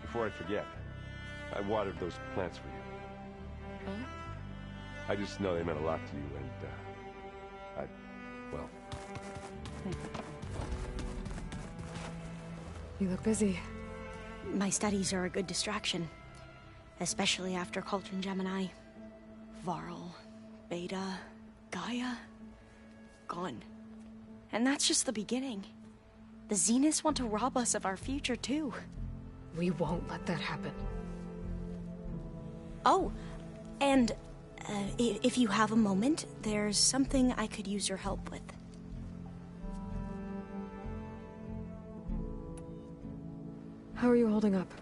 Before I forget, I watered those plants for you. Oh? I just know they meant a lot to you, and, well... You look busy. My studies are a good distraction. Especially after Cauldron Gemini. Varl, Beta, Gaia... gone. And that's just the beginning. The Zeniths want to rob us of our future, too. We won't let that happen. Oh, and if you have a moment, there's something I could use your help with. How are you holding up?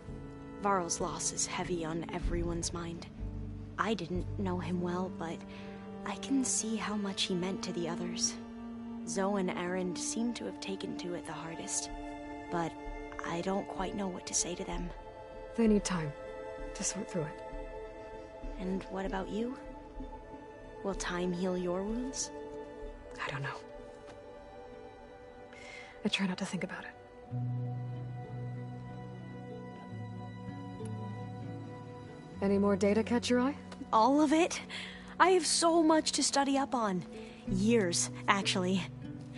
Varl's loss is heavy on everyone's mind. I didn't know him well, but I can see how much he meant to the others. Zoe and Erend seem to have taken to it the hardest, but I don't quite know what to say to them. They need time to sort through it. And what about you? Will time heal your wounds? I don't know. I try not to think about it. Any more data catch your eye? All of it? I have so much to study up on. Years, actually.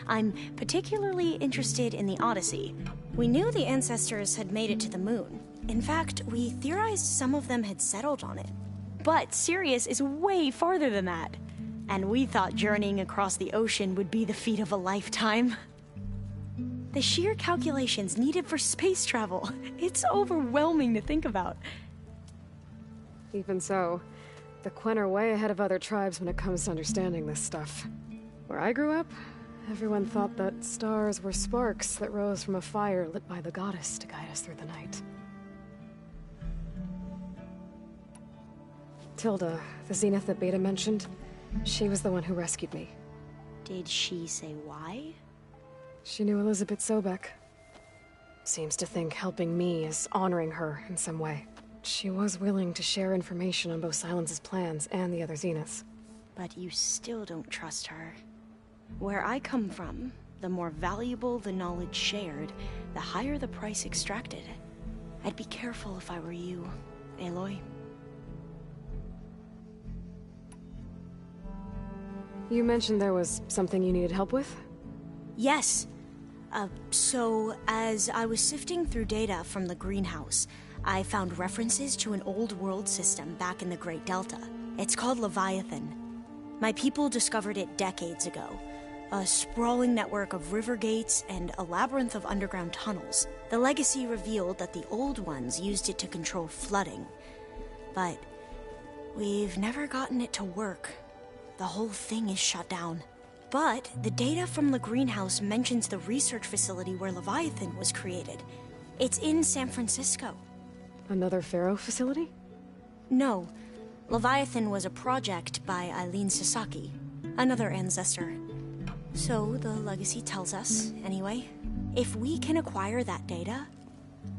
I'm particularly interested in the Odyssey. We knew the ancestors had made it to the moon. In fact, we theorized some of them had settled on it. But Sirius is way farther than that. And we thought journeying across the ocean would be the feat of a lifetime. The sheer calculations needed for space travel, it's overwhelming to think about. Even so, the Quen are way ahead of other tribes when it comes to understanding this stuff. Where I grew up, everyone thought that stars were sparks that rose from a fire lit by the goddess to guide us through the night. Tilda, the Zenith that Beta mentioned, she was the one who rescued me. Did she say why? She knew Elizabeth Sobek. Seems to think helping me is honoring her in some way. She was willing to share information on both Silence's plans and the other Zeniths. But you still don't trust her. Where I come from, the more valuable the knowledge shared, the higher the price extracted. I'd be careful if I were you, Aloy. You mentioned there was something you needed help with? Yes. So, as I was sifting through data from the greenhouse, I found references to an old world system back in the Great Delta. It's called Leviathan. My people discovered it decades ago. A sprawling network of river gates and a labyrinth of underground tunnels. The legacy revealed that the old ones used it to control flooding. But we've never gotten it to work. The whole thing is shut down. But the data from the greenhouse mentions the research facility where Leviathan was created. It's in San Francisco. Another Pharaoh facility? No. Leviathan was a project by Eileen Sasaki, another ancestor. So the legacy tells us, anyway, if we can acquire that data,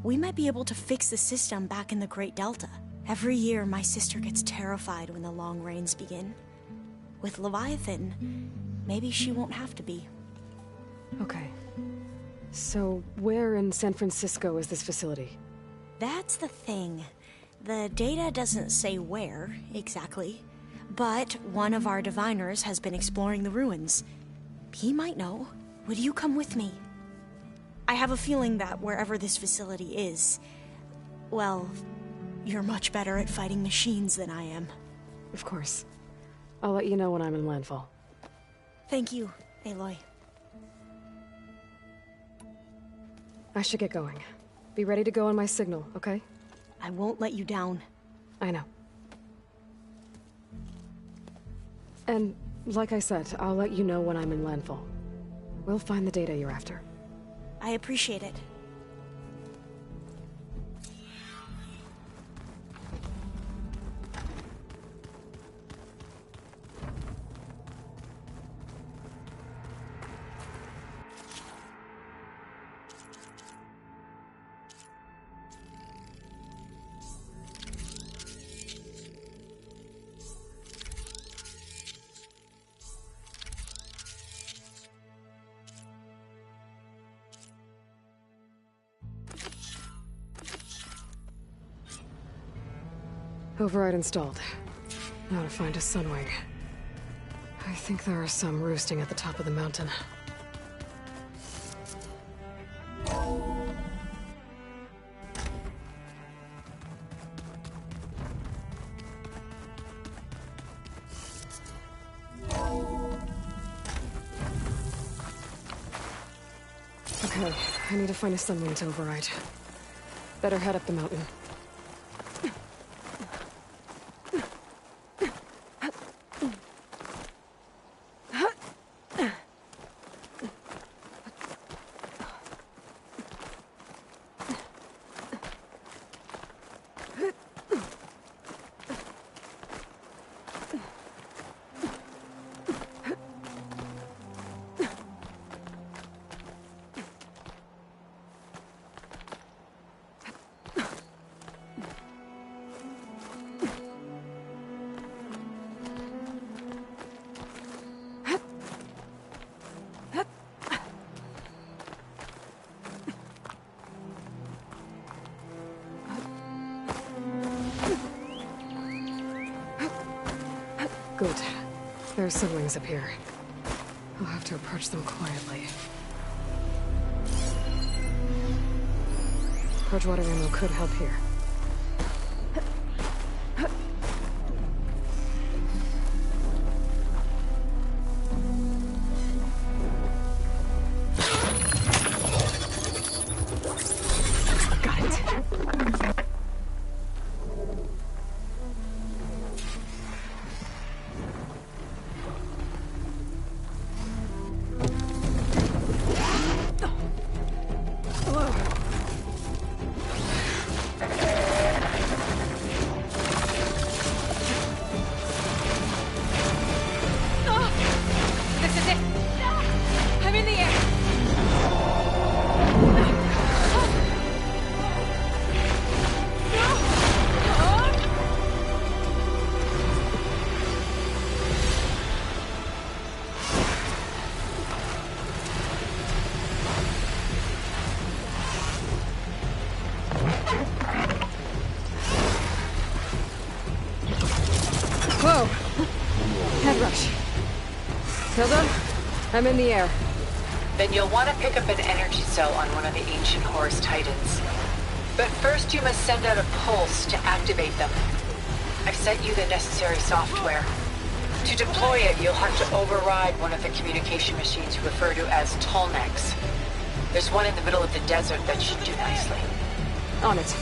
we might be able to fix the system back in the Great Delta. Every year, my sister gets terrified when the long rains begin. With Leviathan, maybe she won't have to be. Okay. So, where in San Francisco is this facility? That's the thing. The data doesn't say where, exactly. But one of our diviners has been exploring the ruins. He might know. Would you come with me? I have a feeling that wherever this facility is, well, you're much better at fighting machines than I am. Of course. I'll let you know when I'm in landfall. Thank you, Aloy. I should get going. Be ready to go on my signal, okay? I won't let you down. I know. And, like I said, I'll let you know when I'm in landfall. We'll find the data you're after. I appreciate it. Override installed. Now to find a sunwing. I think there are some roosting at the top of the mountain. Okay, I need to find a sunwing to override. Better head up the mountain. Good. There are sunwings up here. I'll have to approach them quietly. Purge water ammo could help here. Got it. Whoa! Head rush. Hilda, I'm in the air. Then you'll want to pick up an energy cell on one of the ancient Horus Titans. But first you must send out a pulse to activate them. I've sent you the necessary software. To deploy it, you'll have to override one of the communication machines you refer to as Tallnecks. There's one in the middle of the desert that should do nicely. On it.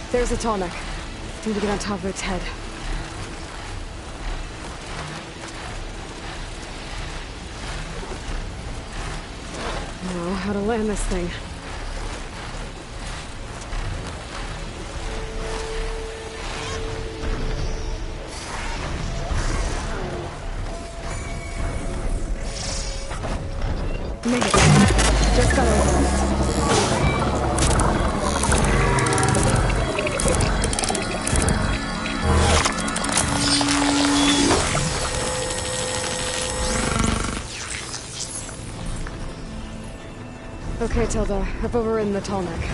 There's a tall neck. Need to get on top of its head. Know how to land this thing. Made it. Just got over it. Okay, Tilda. I've overridden the tall neck.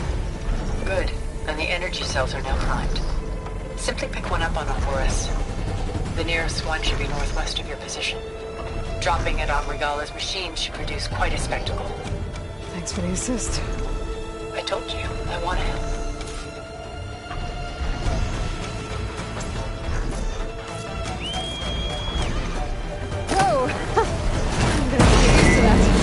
Good. And the energy cells are now primed. Simply pick one up on a Horus. The nearest one should be northwest of your position. Dropping it on Regala's machine should produce quite a spectacle. Thanks for the assist. I told you, I want to help. Whoa! I'm gonna have to get used to that.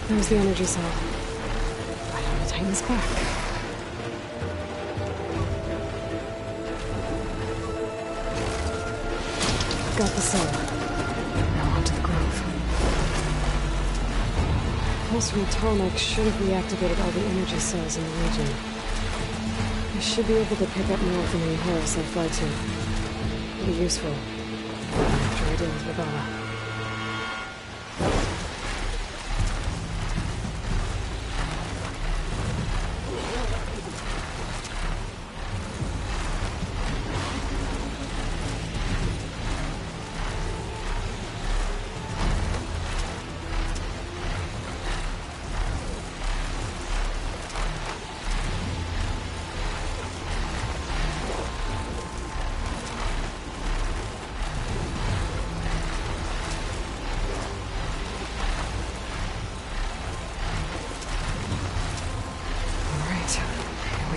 There's the energy cell. I have to tighten this back. Got the cell. Now onto the grove. Pulse from Tonic should have reactivated all the energy cells in the region. I should be able to pick up more from any Horus I fly to. It'll be useful after I deal with Regala.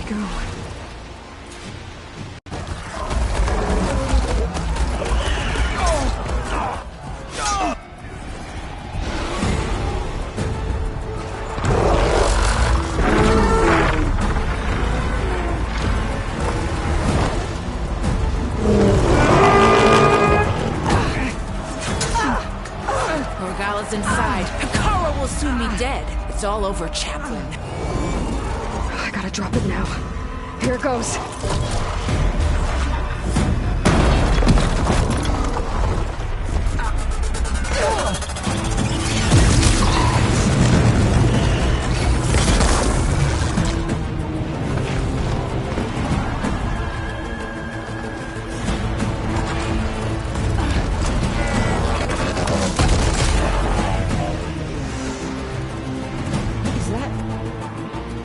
Go. Regala's inside. Hikaru will soon be dead. It's all over, Chaplain. I gotta drop it now. Here it goes.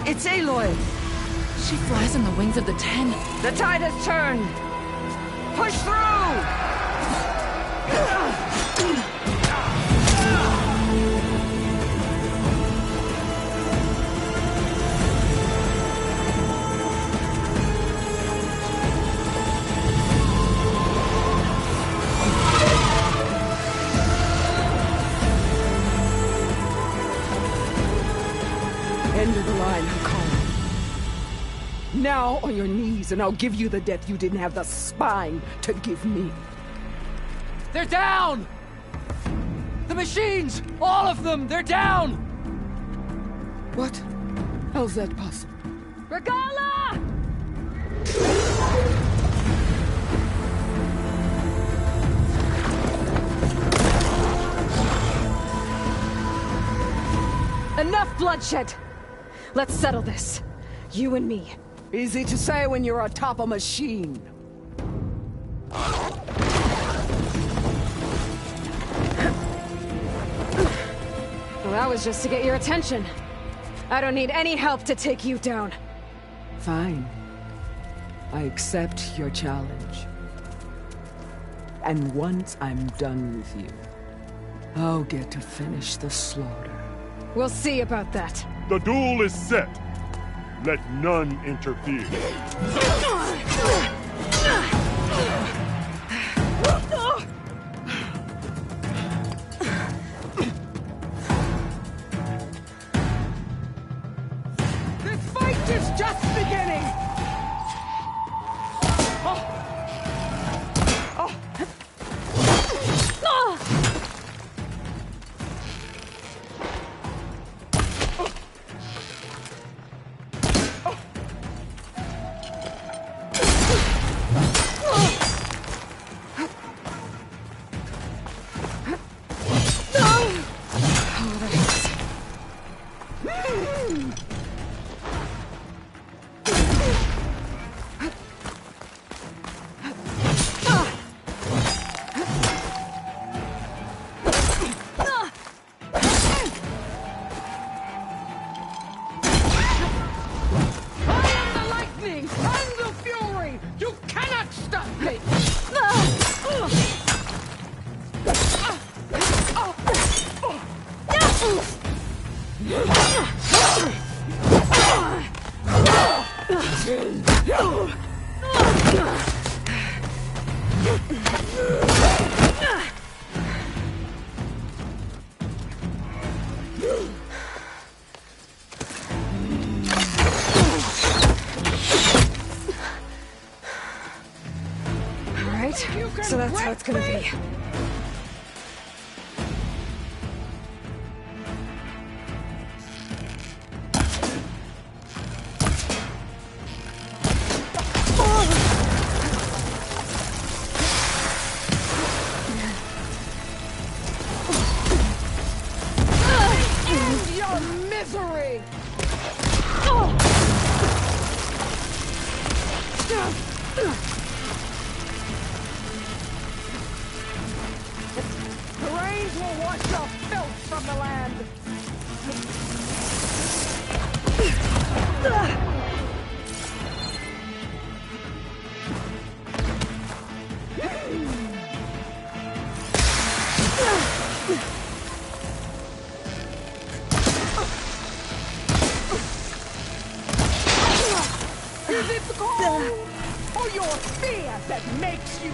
It's Aloy! She flies on the wings of the Ten. The tide has turned! Push through! End of the line, Hikaru. Now on your knees, and I'll give you the death you didn't have the spine to give me. They're down! The machines! All of them! They're down! What? How's that possible? Regala! Enough bloodshed! Let's settle this. You and me. Easy to say when you're atop a machine. Well, that was just to get your attention. I don't need any help to take you down. Fine. I accept your challenge. And once I'm done with you, I'll get to finish the slaughter. We'll see about that. The duel is set. Let none interfere. This fight is just beginning! That's how it's gonna be. End your misery! The rains will wash your filth from the land! Is it the cold or your fear that makes you?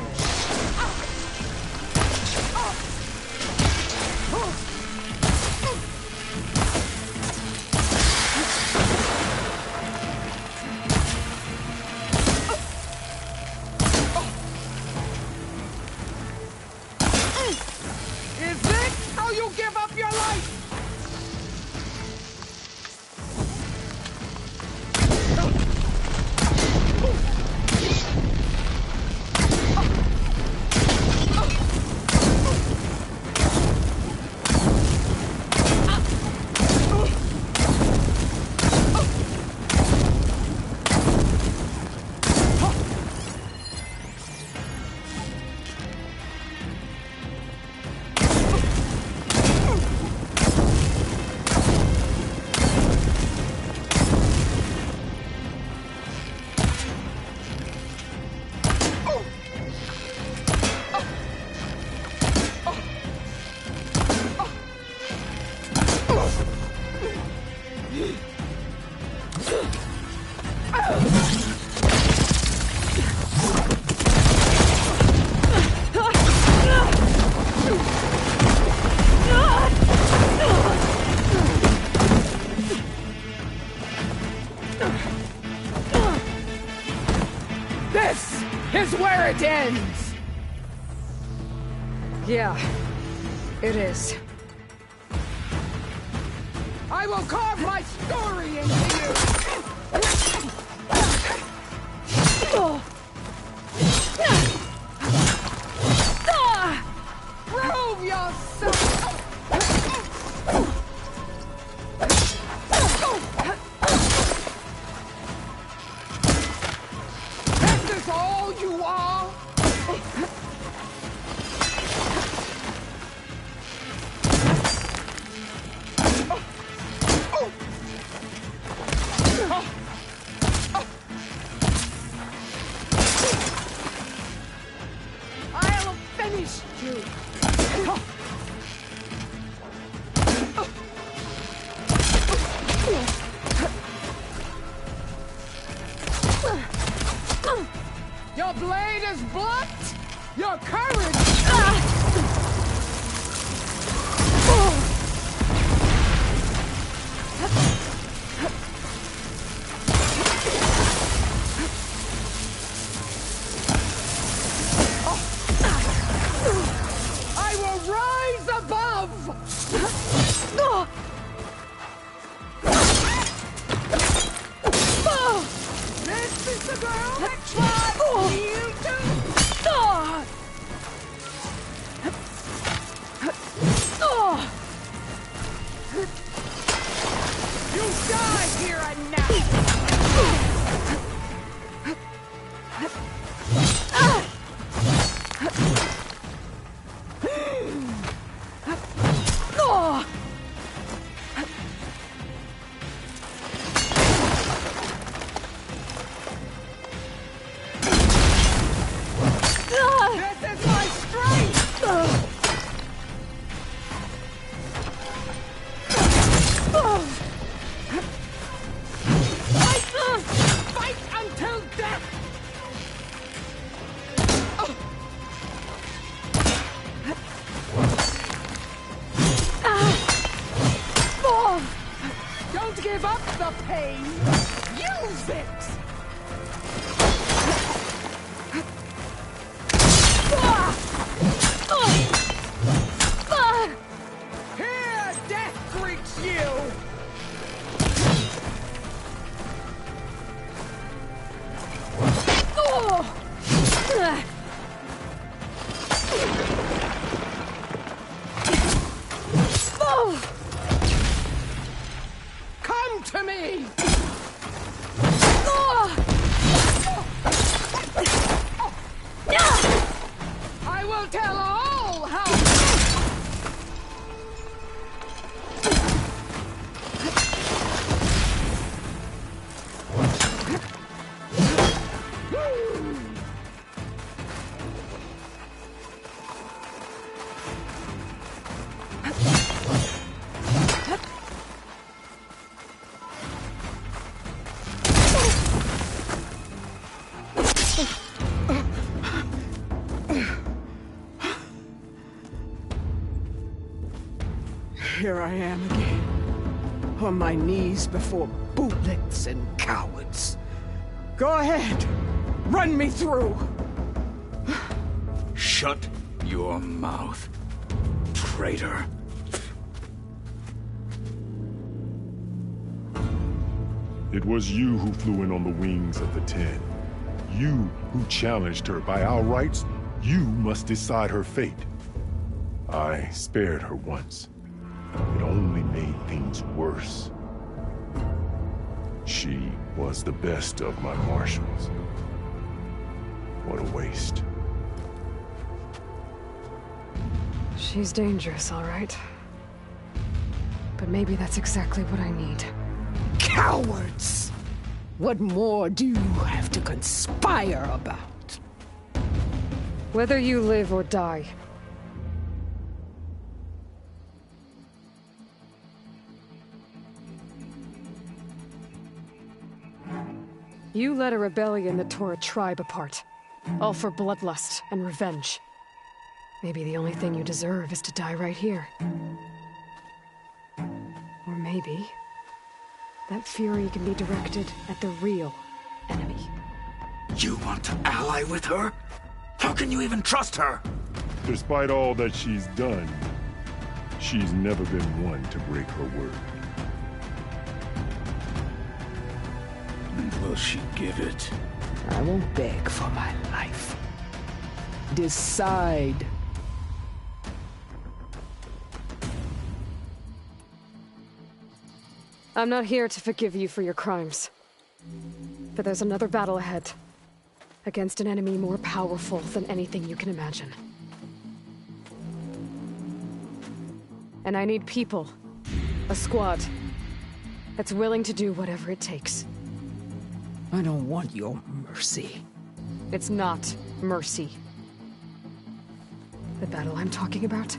Is this how you give up your life? This is where it ends! Yeah, it is. I will carve my story into you! Prove yourself! This is all you are? I'll finish you! Your blade is blunt! Your courage! I will rise above! This is the girl that tried you to... You die here and now! This is my strength! Fight until death! Don't give up the pain! Use it! to me! I will tell all how... Here I am again, on my knees before bootlets and cowards. Go ahead, run me through. Shut your mouth, traitor. It was you who flew in on the wings of the Ten. You who challenged her by our rights. You must decide her fate. I spared her once. It only made things worse. She was the best of my marshals. What a waste. She's dangerous, all right. But maybe that's exactly what I need. Cowards! What more do you have to conspire about? Whether you live or die. You led a rebellion that tore a tribe apart. All for bloodlust and revenge. Maybe the only thing you deserve is to die right here. Or maybe... that fury can be directed at the real enemy. You want to ally with her? How can you even trust her? Despite all that she's done, she's never been one to break her word. And will she give it? I won't beg for my life. Decide. I'm not here to forgive you for your crimes. But there's another battle ahead. Against an enemy more powerful than anything you can imagine. And I need people. A squad. That's willing to do whatever it takes. I don't want your mercy. It's not mercy. The battle I'm talking about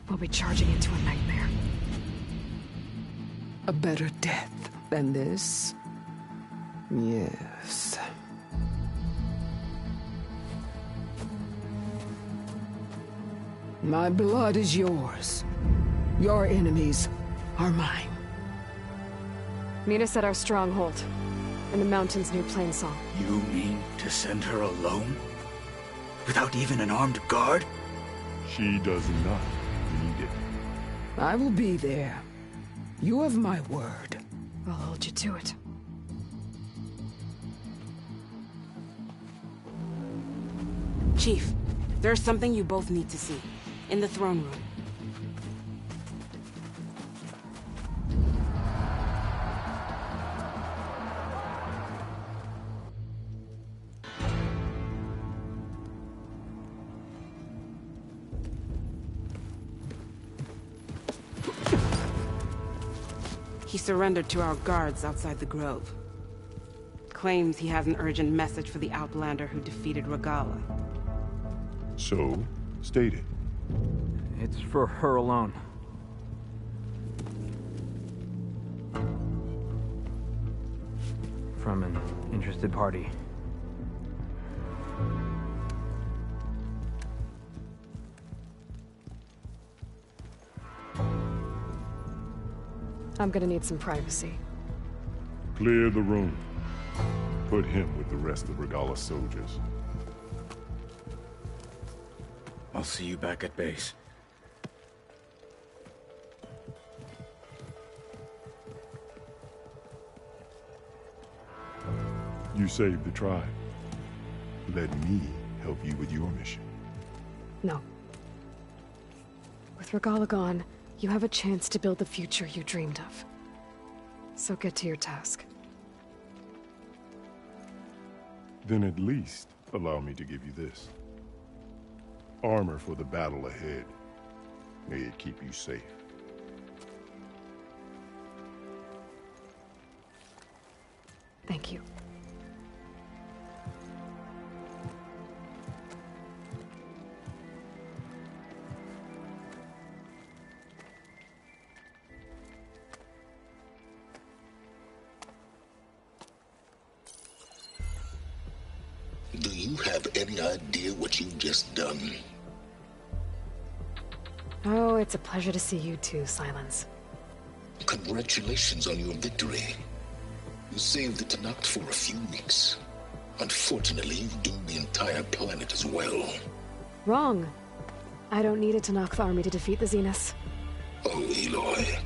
will be charging into a nightmare. A better death than this? Yes. My blood is yours. Your enemies are mine. Meet us at our stronghold, in the mountains near Plainsong. You mean to send her alone? Without even an armed guard? She does not need it. I will be there. You have my word. I'll hold you to it. Chief, there's something you both need to see. In the throne room. He surrendered to our guards outside the grove. Claims he has an urgent message for the Outlander who defeated Regala. So, state it. It's for her alone. From an interested party. I'm gonna need some privacy. Clear the room. Put him with the rest of Regala's soldiers. I'll see you back at base. You saved the tribe. Let me help you with your mission. No. With Regala gone, you have a chance to build the future you dreamed of. So get to your task. Then at least allow me to give you this. Armor for the battle ahead. May it keep you safe. Thank you. Do you have any idea what you've just done? Oh, it's a pleasure to see you too, Silence. Congratulations on your victory. You saved the Tenakth for a few weeks. Unfortunately, you've doomed the entire planet as well. Wrong. I don't need a Tenakth army to defeat the Zeniths. Oh, Aloy.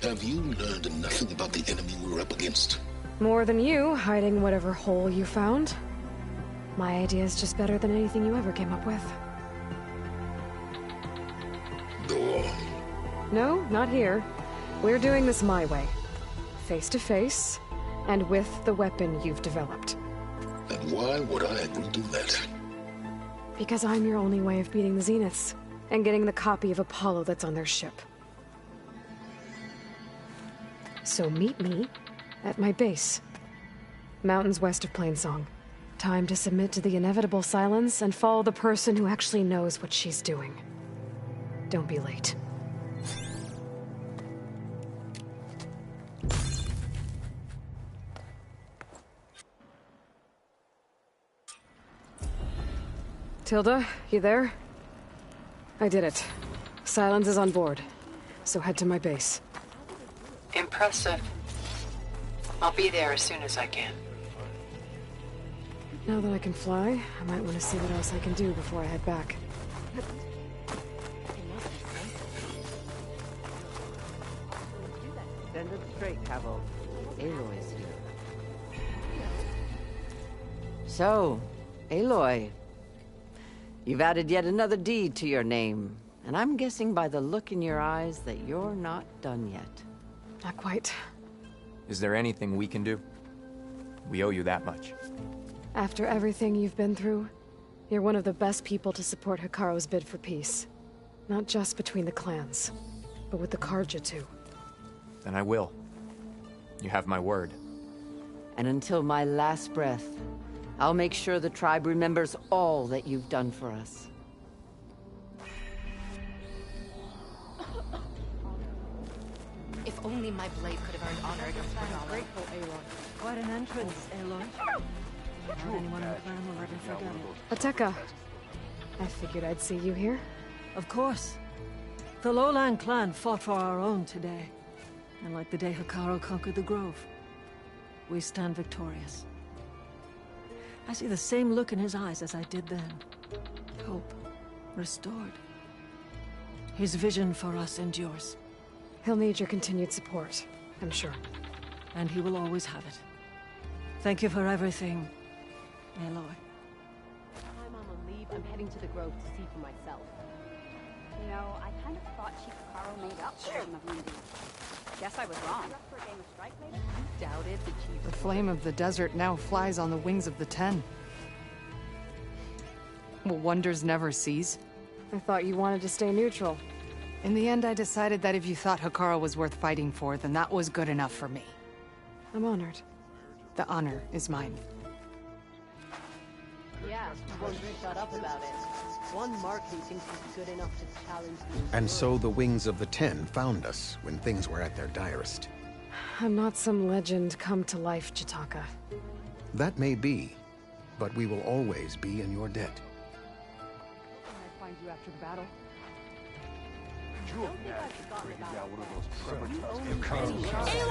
Have you learned nothing about the enemy we're up against? More than you, hiding whatever hole you found. My idea is just better than anything you ever came up with. Go on. No, not here. We're doing this my way. Face to face, and with the weapon you've developed. And why would I agree to that? Because I'm your only way of beating the Zeniths, and getting the copy of Apollo that's on their ship. So meet me at my base. Mountains west of Plainsong. Time to submit to the inevitable silence and follow the person who actually knows what she's doing. Don't be late. Tilda, you there? I did it. Silence is on board, so head to my base. Impressive. I'll be there as soon as I can. Now that I can fly, I might want to see what else I can do before I head back. Send it straight, Cabo. Aloy's here. So, Aloy, you've added yet another deed to your name, and I'm guessing by the look in your eyes that you're not done yet. Not quite. Is there anything we can do? We owe you that much. After everything you've been through, you're one of the best people to support Hikaru's bid for peace. Not just between the clans, but with the Karja too. Then I will. You have my word. And until my last breath, I'll make sure the tribe remembers all that you've done for us. If only my blade could have earned honor against Regala. Grateful, Aloy. Quite an entrance, Aloy. Not anyone in the clan will ever forget it. Ateka. I figured I'd see you here. Of course. The Lowland clan fought for our own today. And like the day Hikaru conquered the Grove, we stand victorious. I see the same look in his eyes as I did then. Hope. Restored. His vision for us endures. He'll need your continued support, I'm sure. And he will always have it. Thank you for everything, Aloy. I'm on leave. I'm heading to the Grove to see for myself. You know, I kind of thought Chief Hikaru made up for some of Mindy. Guess I was wrong. Doubted the Chief. The flame of the desert now flies on the wings of the Ten. Will wonders never cease? I thought you wanted to stay neutral. In the end, I decided that if you thought Hikaru was worth fighting for, then that was good enough for me. I'm honored. The honor is mine. Yeah, he won't shut up about it. One mark he thinks he's good enough to challenge me. And so the Wings of the Ten found us when things were at their direst. I'm not some legend come to life, Chitaka. That may be, but we will always be in your debt. Can I find you after the battle?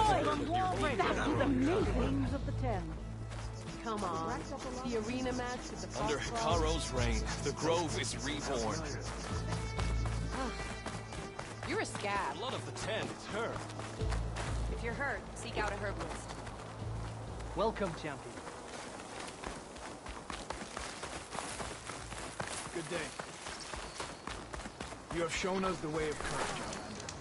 Aloy! That is amazing! Wings of the Ten. Come on. The arena match with the Under Hikaru's reign, the Grove is reborn. You're a scab. Blood of the Ten, it's her. If you're hurt, seek out a herbalist. Welcome, champion. Good day. You have shown us the way of courage, Outlander.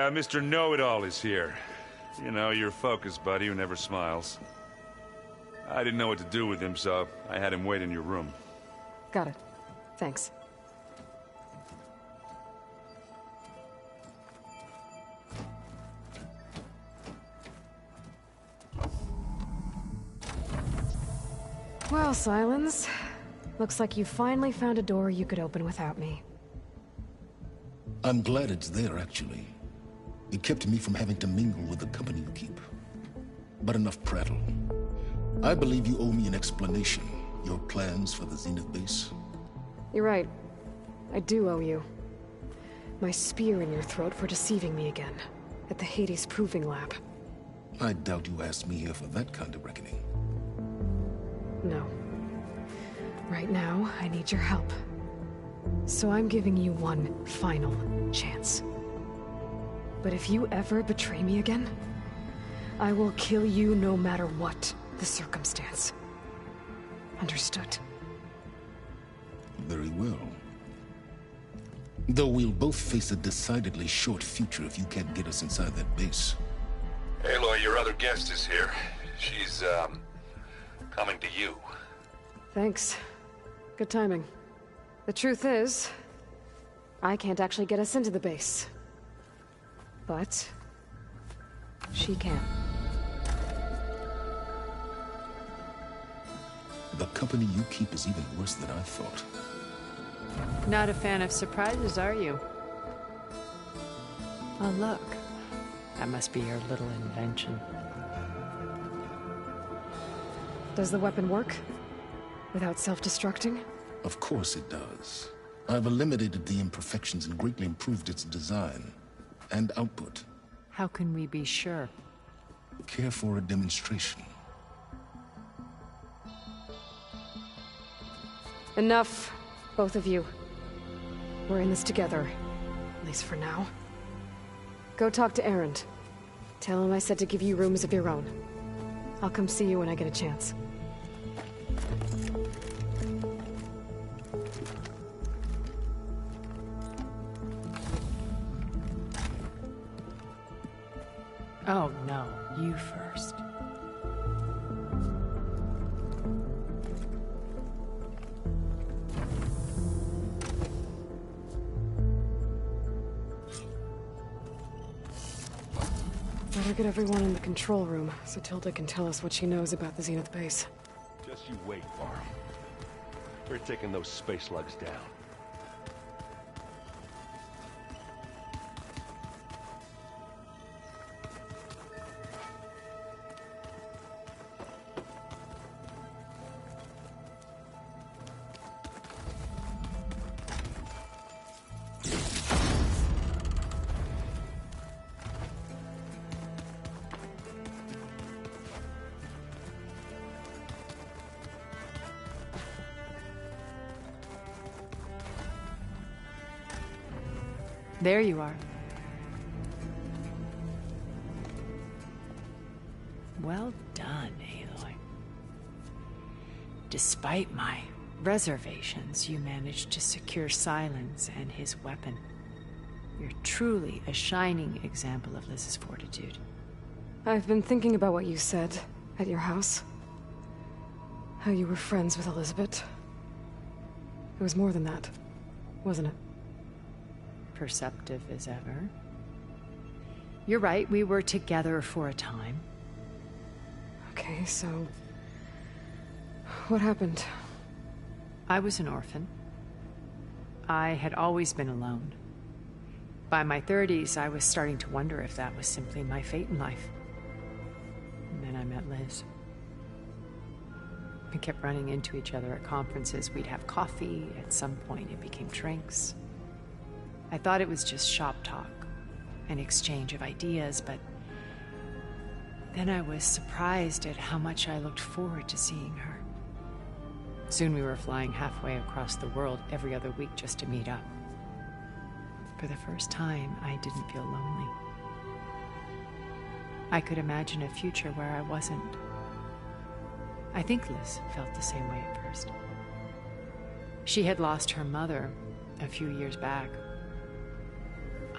Mr. Know-It-All is here. You know, your focus buddy who never smiles. I didn't know what to do with him, so I had him wait in your room. Got it. Thanks. Well, Silence. Looks like you finally found a door you could open without me. I'm glad it's there, actually. It kept me from having to mingle with the company you keep. But enough prattle. I believe you owe me an explanation. Your plans for the Zenith base? You're right. I do owe you. My spear in your throat for deceiving me again. At the Hades Proving Lab. I doubt you asked me here for that kind of reckoning. No. Right now, I need your help. So I'm giving you one final chance. But if you ever betray me again, I will kill you no matter what the circumstance. Understood? Very well. Though we'll both face a decidedly short future if you can't get us inside that base. Aloy, your other guest is here. She's, coming to you. Thanks. Good timing. The truth is, I can't actually get us into the base. But she can. The company you keep is even worse than I thought. Not a fan of surprises, are you? Oh, look. That must be your little invention. Does the weapon work? Without self-destructing? Of course it does. I've eliminated the imperfections and greatly improved its design and output. How can we be sure? Care for a demonstration? Enough, both of you. We're in this together, at least for now. Go talk to Erend. Tell him I said to give you rooms of your own. I'll come see you when I get a chance. Oh, no. You first. Better get everyone in the control room, so Tilda can tell us what she knows about the Zenith base. Just you wait, Farm. We're taking those space slugs down. There you are. Well done, Aloy. Despite my reservations, you managed to secure Silence and his weapon. You're truly a shining example of Liz's fortitude. I've been thinking about what you said at your house. How you were friends with Elizabeth. It was more than that, wasn't it? Perceptive as ever. You're right, we were together for a time. Okay, so... what happened? I was an orphan. I had always been alone. By my 30s, I was starting to wonder if that was simply my fate in life. And then I met Liz. We kept running into each other at conferences. We'd have coffee. At some point, it became drinks. I thought it was just shop talk, an exchange of ideas, but then I was surprised at how much I looked forward to seeing her. Soon we were flying halfway across the world every other week just to meet up. For the first time, I didn't feel lonely. I could imagine a future where I wasn't. I think Liz felt the same way at first. She had lost her mother a few years back.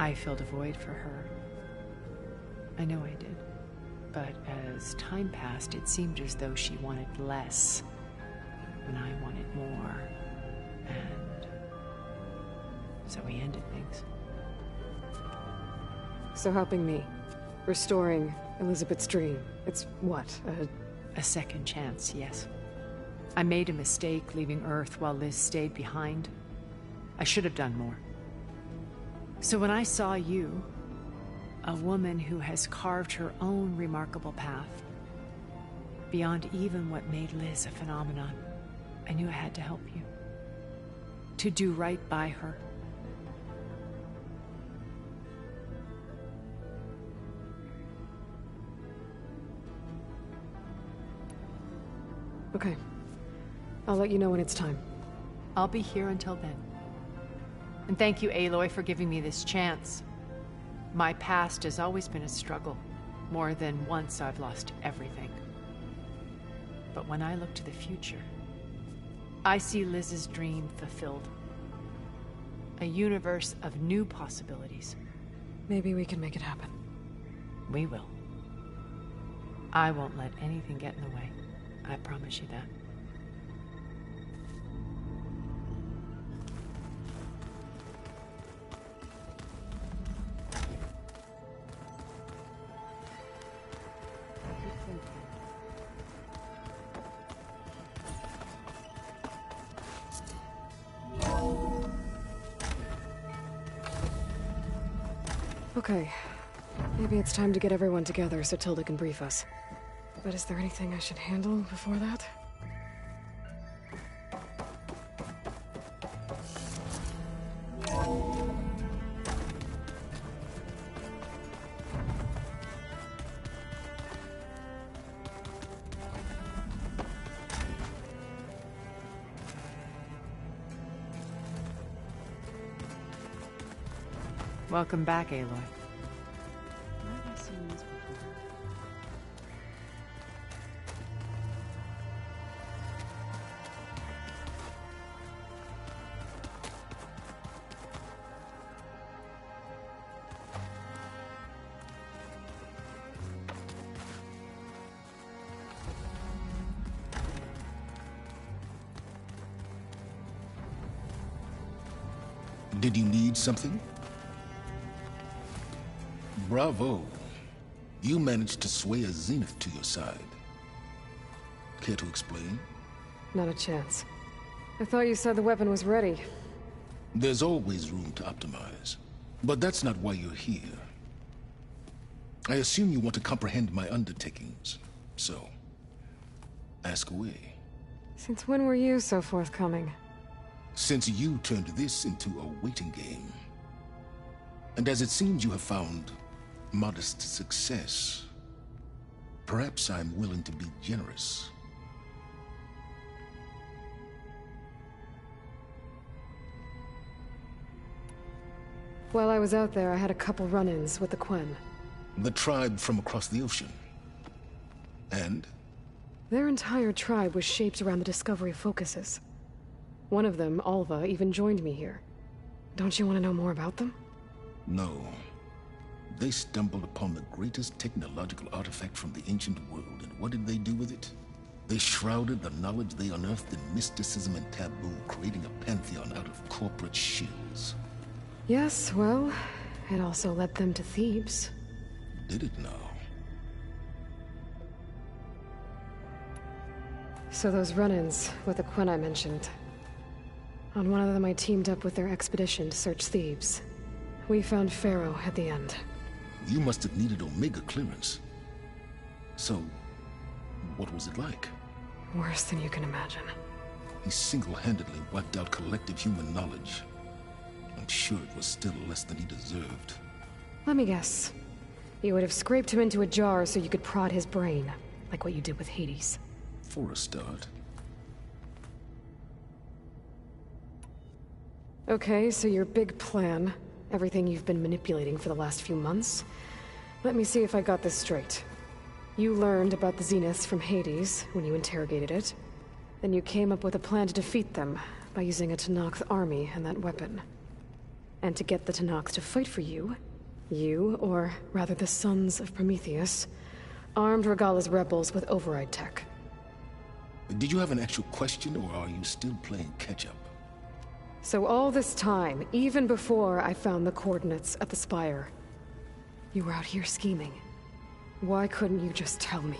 I filled a void for her, I know I did. But as time passed, it seemed as though she wanted less, when I wanted more. And so we ended things. So helping me, restoring Elizabeth's dream, it's what, a second chance, yes. I made a mistake leaving Earth while Liz stayed behind. I should have done more. So when I saw you, a woman who has carved her own remarkable path, beyond even what made Liz a phenomenon, I knew I had to help you. To do right by her. Okay. I'll let you know when it's time. I'll be here until then. And thank you, Aloy, for giving me this chance. My past has always been a struggle. More than once I've lost everything. But when I look to the future, I see Liz's dream fulfilled. A universe of new possibilities. Maybe we can make it happen. We will. I won't let anything get in the way. I promise you that. Okay. Maybe it's time to get everyone together so Tilda can brief us. But is there anything I should handle before that? Welcome back, Aloy. Did you need something? Bravo. You managed to sway a Zenith to your side. Care to explain? Not a chance. I thought you said the weapon was ready. There's always room to optimize. But that's not why you're here. I assume you want to comprehend my undertakings. So, ask away. Since when were you so forthcoming? Since you turned this into a waiting game. And as it seems you have found modest success, perhaps I'm willing to be generous. While I was out there, I had a couple run-ins with the Quen. The tribe from across the ocean. And? Their entire tribe was shaped around the Discovery focuses. One of them, Alva, even joined me here. Don't you want to know more about them? No. They stumbled upon the greatest technological artifact from the ancient world, and what did they do with it? They shrouded the knowledge they unearthed in mysticism and taboo, creating a pantheon out of corporate shills. Yes, well, it also led them to Thebes. Did it now? So those run-ins with the Quen I mentioned. On one of them I teamed up with their expedition to search Thebes. We found Pharaoh at the end. You must have needed Omega clearance. So, what was it like? Worse than you can imagine. He single-handedly wiped out collective human knowledge. I'm sure it was still less than he deserved. Let me guess. You would have scraped him into a jar so you could prod his brain, like what you did with Hades. For a start. Okay, so your big plan, everything you've been manipulating for the last few months. Let me see if I got this straight. You learned about the Zeniths from Hades when you interrogated it. Then you came up with a plan to defeat them by using a Tenakth army and that weapon. And to get the Tenakth to fight for you, You, or rather the Sons of Prometheus, armed Regala's rebels with override tech. Did you have an actual question, or are you still playing catch-up? So all this time, even before I found the coordinates at the Spire, you were out here scheming. Why couldn't you just tell me?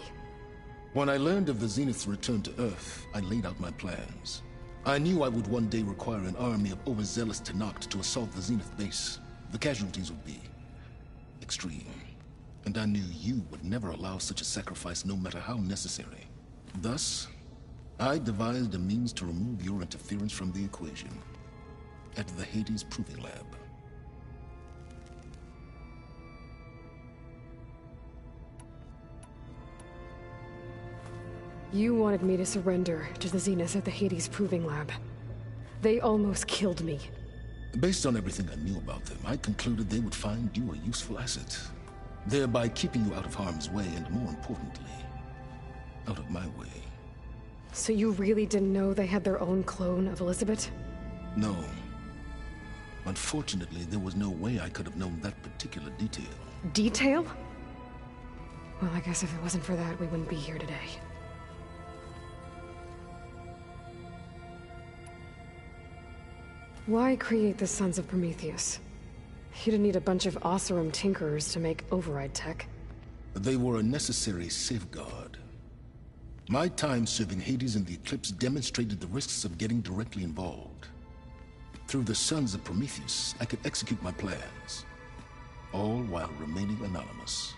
When I learned of the Zenith's return to Earth, I laid out my plans. I knew I would one day require an army of overzealous Tenakth to assault the Zenith base. The casualties would be extreme. And I knew you would never allow such a sacrifice, no matter how necessary. Thus, I devised a means to remove your interference from the equation. At the Hades Proving Lab. You wanted me to surrender to the Zenith at the Hades Proving Lab. They almost killed me. Based on everything I knew about them, I concluded they would find you a useful asset, thereby keeping you out of harm's way and, more importantly, out of my way. So you really didn't know they had their own clone of Elizabeth? No. Unfortunately, there was no way I could have known that particular detail. Detail? Well, I guess if it wasn't for that, we wouldn't be here today. Why create the Sons of Prometheus? You didn't need a bunch of Oseram tinkerers to make override tech. They were a necessary safeguard. My time serving Hades and the Eclipse demonstrated the risks of getting directly involved. Through the Sons of Prometheus, I could execute my plans, all while remaining anonymous.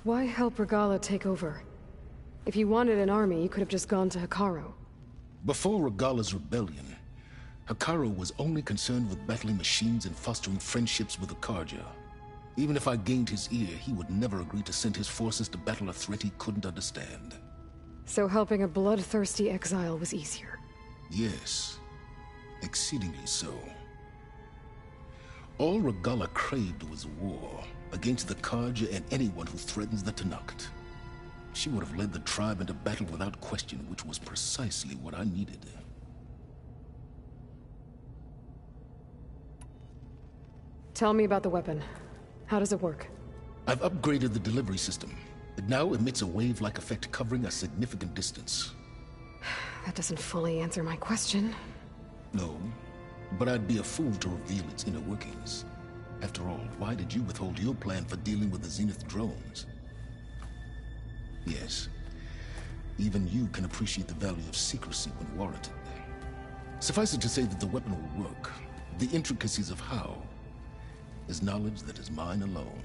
Why help Regala take over? If you wanted an army, you could have just gone to Hekarro. Before Regala's rebellion, Hekarro was only concerned with battling machines and fostering friendships with the Karja. Even if I gained his ear, he would never agree to send his forces to battle a threat he couldn't understand. So helping a bloodthirsty exile was easier? Yes, exceedingly so. All Regala craved was war against the Karja and anyone who threatens the Tenakth. She would have led the tribe into battle without question, which was precisely what I needed. Tell me about the weapon. How does it work? I've upgraded the delivery system. It now emits a wave-like effect covering a significant distance. That doesn't fully answer my question. No, but I'd be a fool to reveal its inner workings. After all, why did you withhold your plan for dealing with the Zenith drones? Yes, even you can appreciate the value of secrecy when warranted. Suffice it to say that the weapon will work. The intricacies of how is knowledge that is mine alone.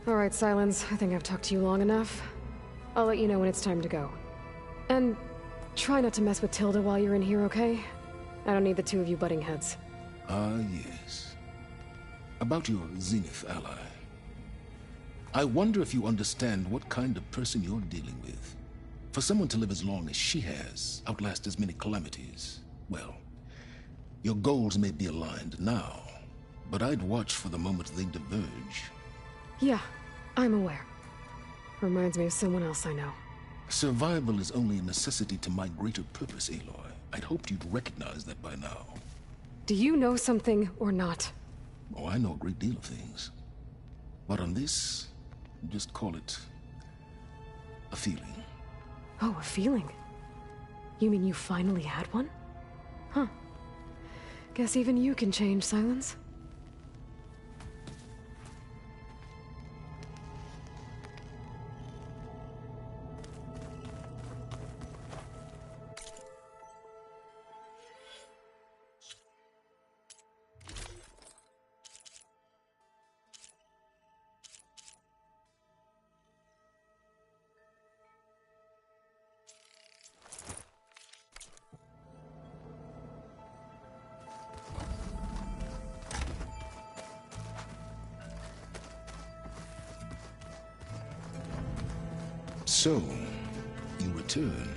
All right, Silence. I think I've talked to you long enough. I'll let you know when it's time to go. And try not to mess with Tilda while you're in here, okay? I don't need the two of you butting heads. Ah, yes. About your Zenith ally. I wonder if you understand what kind of person you're dealing with. For someone to live as long as she has, outlast as many calamities, well, your goals may be aligned now, but I'd watch for the moment they diverge. Yeah, I'm aware. Reminds me of someone else I know. Survival is only a necessity to my greater purpose, Aloy. I'd hoped you'd recognize that by now. Do you know something or not? Oh, I know a great deal of things. But on this, just call it a feeling. Oh, a feeling? You mean you finally had one? Huh. Guess even you can change, Silence. So, you return.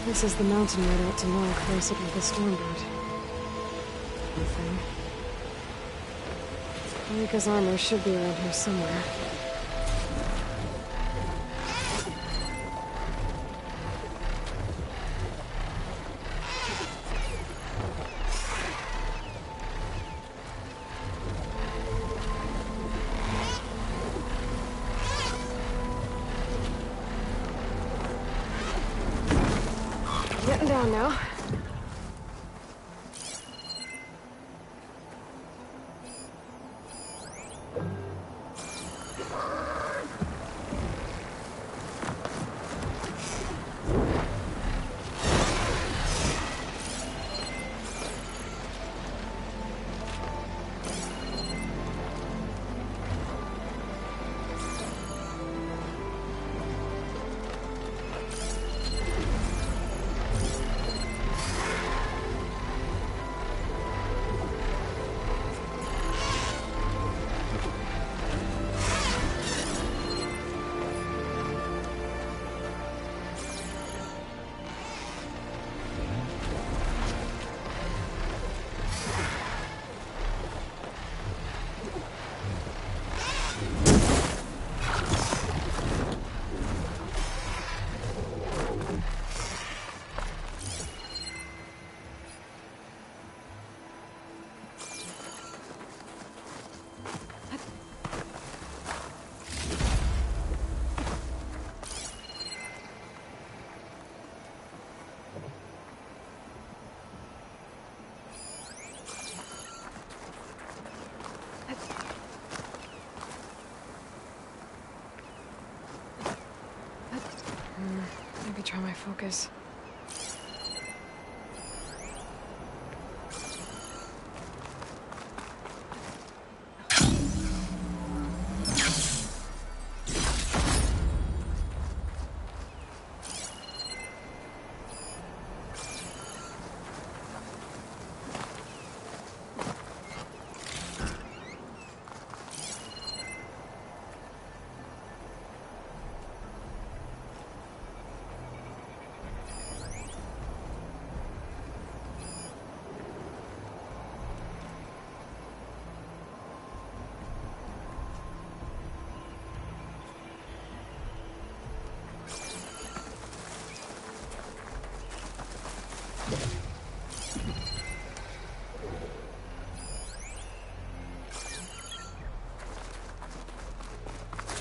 This is the mountain road out to Nog, where I signaled the Stormbird. Nothing. Marika's armor should be around here somewhere. Getting down now. Maybe try my focus.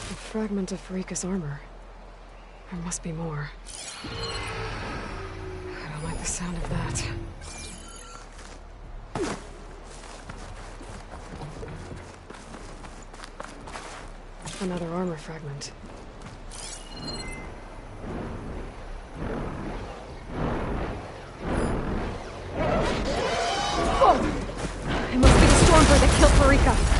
A fragment of Rika's armor. There must be more. I don't like the sound of that. Another armor fragment. Oh! It must be the Stormbird that killed Marika.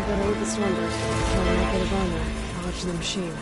better with the Stormbird. Throw in a bit of armor, dodge the machine.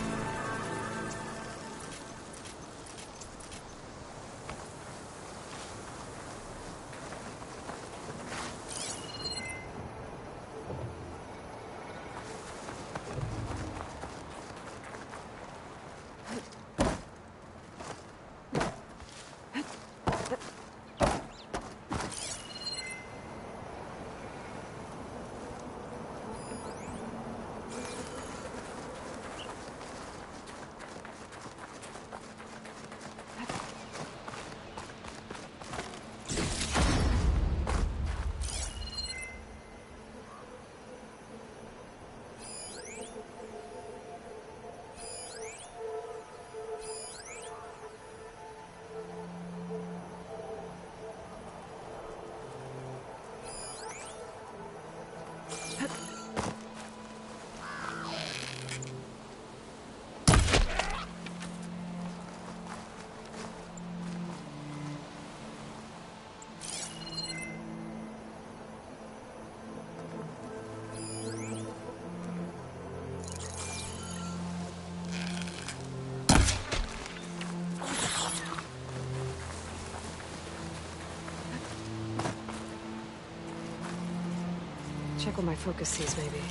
Check what my focus sees, maybe.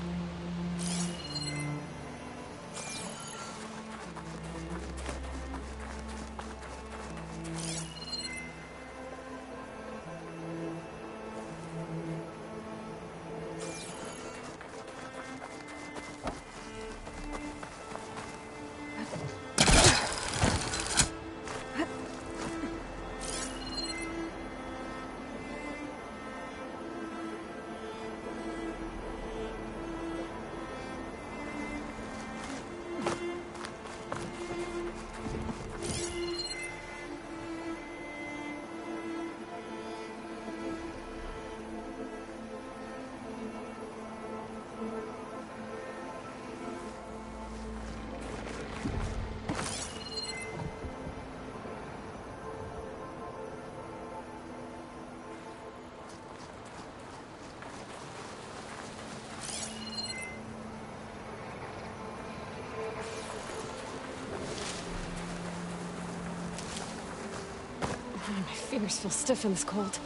My fingers feel stiff in this cold.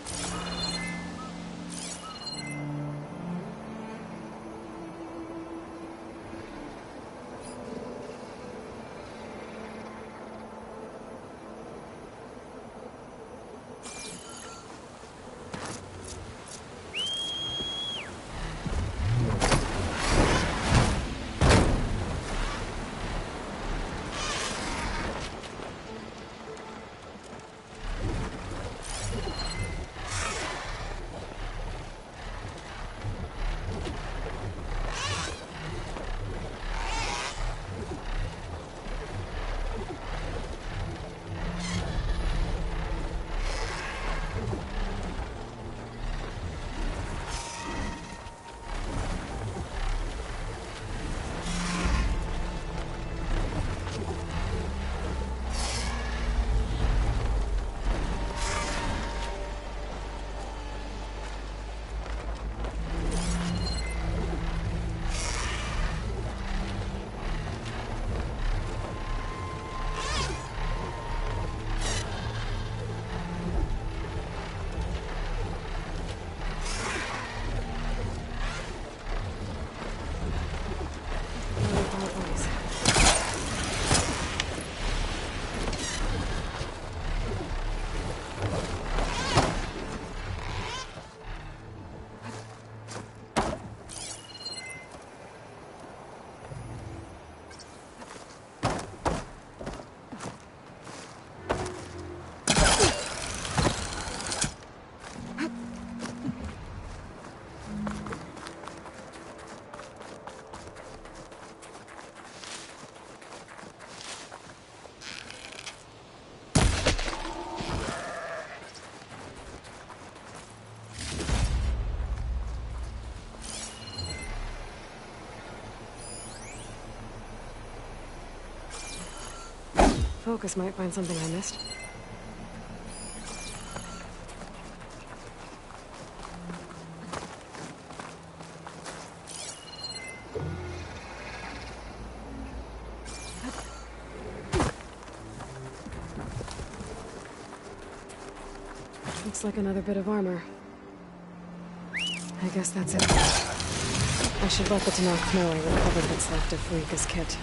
Focus might find something I missed. Looks like another bit of armor. I guess that's it. I should let the Tanakh know I recovered what's left of Farika's kit.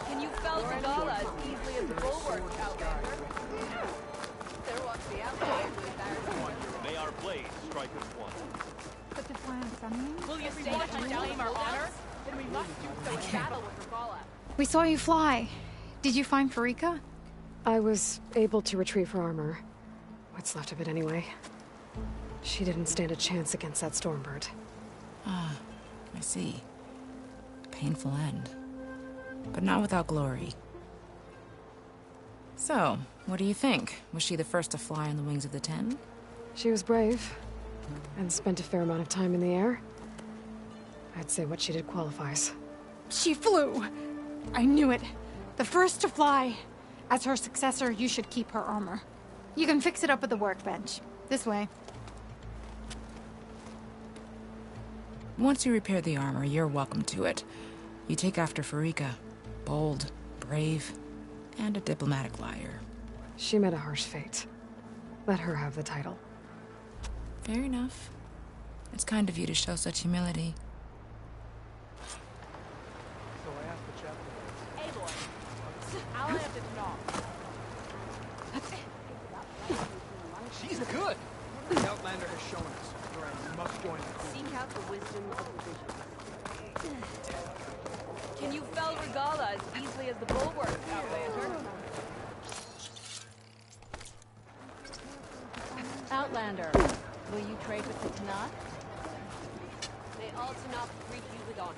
Can you fell Regala as easily as the bulwark, Outlander? There walks the Outlander. May our blades strike as one. Will you stay to reclaim our honor? Then we must do so in battle with Regala. We saw you fly. Did you find Farika? I was able to retrieve her armor. What's left of it anyway. She didn't stand a chance against that Stormbird. Ah, I see. Painful end. But not without glory. So, what do you think? Was she the first to fly on the wings of the Ten? She was brave, and spent a fair amount of time in the air. I'd say what she did qualifies. She flew! I knew it. The first to fly. As her successor, you should keep her armor. You can fix it up at the workbench. This way. Once you repair the armor, you're welcome to it. You take after Farika. Bold, brave, and a diplomatic liar. She met a harsh fate. Let her have the title. Fair enough. It's kind of you to show such humility. So I asked the chaplain. Hey, boy. I'll have to knock. She's good. The Outlander has shown us. Right, must join the Seek out the wisdom of the vision. Can you fell Regala as easily as the bulwark, Outlander? Outlander, will you trade with the Tanakh? May all Tanakh greet you with honor.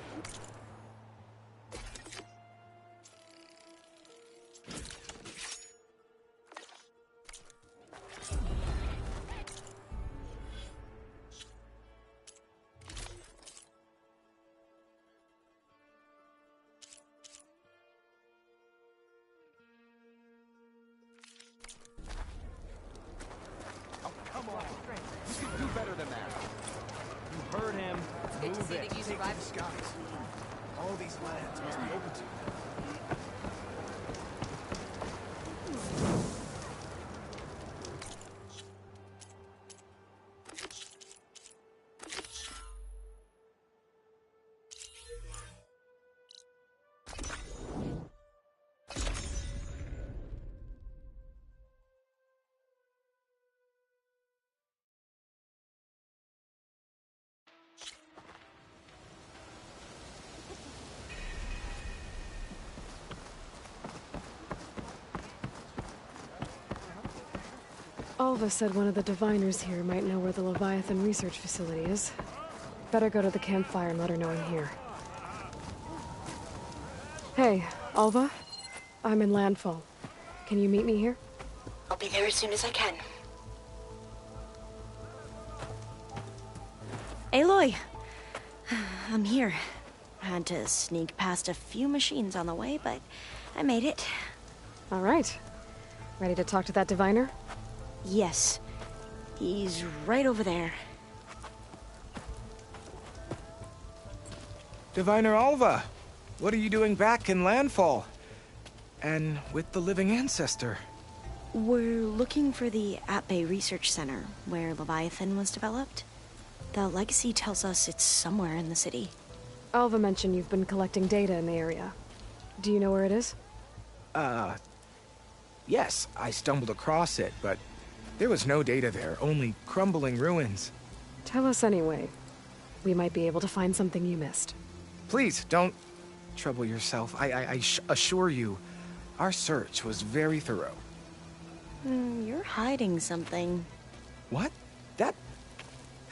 You can do better than that. You heard him. It's good to see that you survived. The skies. All these lands must be open to you. Alva said one of the diviners here might know where the Leviathan research facility is. Better go to the campfire and let her know I'm here. Hey, Alva? I'm in Landfall. Can you meet me here? I'll be there as soon as I can. Aloy! I'm here. Had to sneak past a few machines on the way, but I made it. All right. Ready to talk to that diviner? Yes. He's right over there. Diviner Alva, what are you doing back in Landfall? And with the living ancestor? We're looking for the At-Bay Research Center, where Leviathan was developed. The legacy tells us it's somewhere in the city. Alva mentioned you've been collecting data in the area. Do you know where it is? Yes, I stumbled across it, but there was no data there, only crumbling ruins. Tell us anyway. We might be able to find something you missed. Please, don't trouble yourself. I assure you, our search was very thorough. You're hiding something. What? That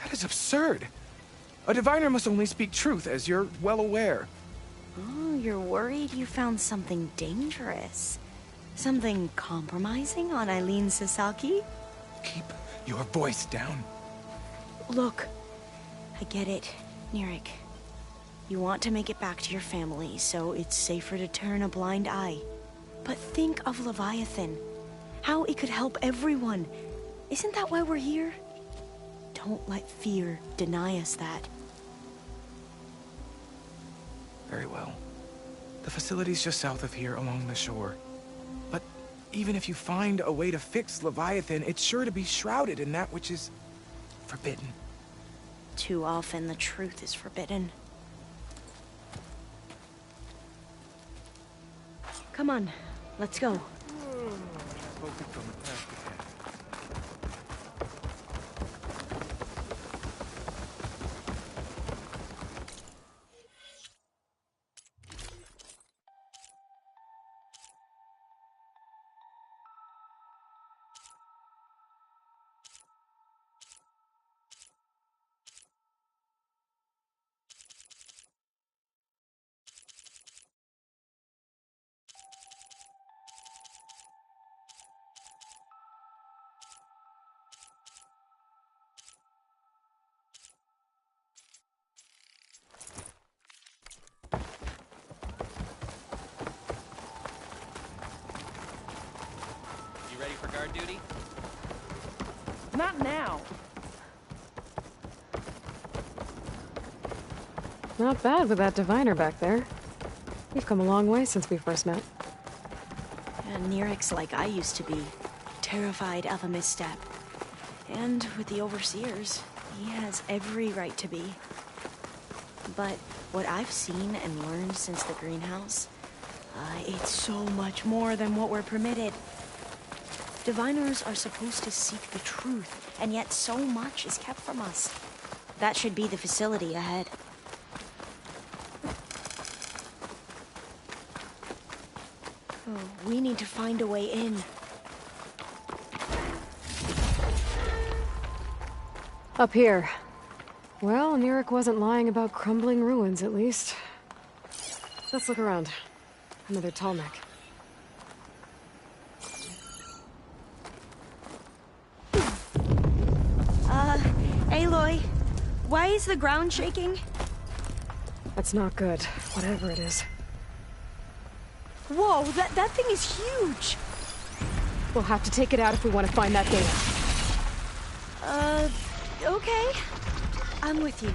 is absurd. A diviner must only speak truth, as you're well aware. Oh, you're worried you found something dangerous? Something compromising on Eileen Sasaki? Keep your voice down. Look, I get it, Nirik. You want to make it back to your family, so it's safer to turn a blind eye. But think of Leviathan. How it could help everyone. Isn't that why we're here? Don't let fear deny us that. Very well. The facility's just south of here, along the shore. But even if you find a way to fix Leviathan, it's sure to be shrouded in that which is forbidden. Too often the truth is forbidden. Come on, let's go. Ready for guard duty? Not now. Not bad with that diviner back there. You've come a long way since we first met. And Nirik's like I used to be, terrified of a misstep. And with the overseers, he has every right to be. But what I've seen and learned since the greenhouse, it's so much more than what we're permitted. Diviners are supposed to seek the truth, and yet so much is kept from us. That should be the facility ahead. Oh, we need to find a way in. Up here. Well, Nirik wasn't lying about crumbling ruins, at least. Let's look around. Another tall neck. Aloy, why is the ground shaking? That's not good, whatever it is. Whoa, that thing is huge! We'll have to take it out if we want to find that data. Okay. I'm with you.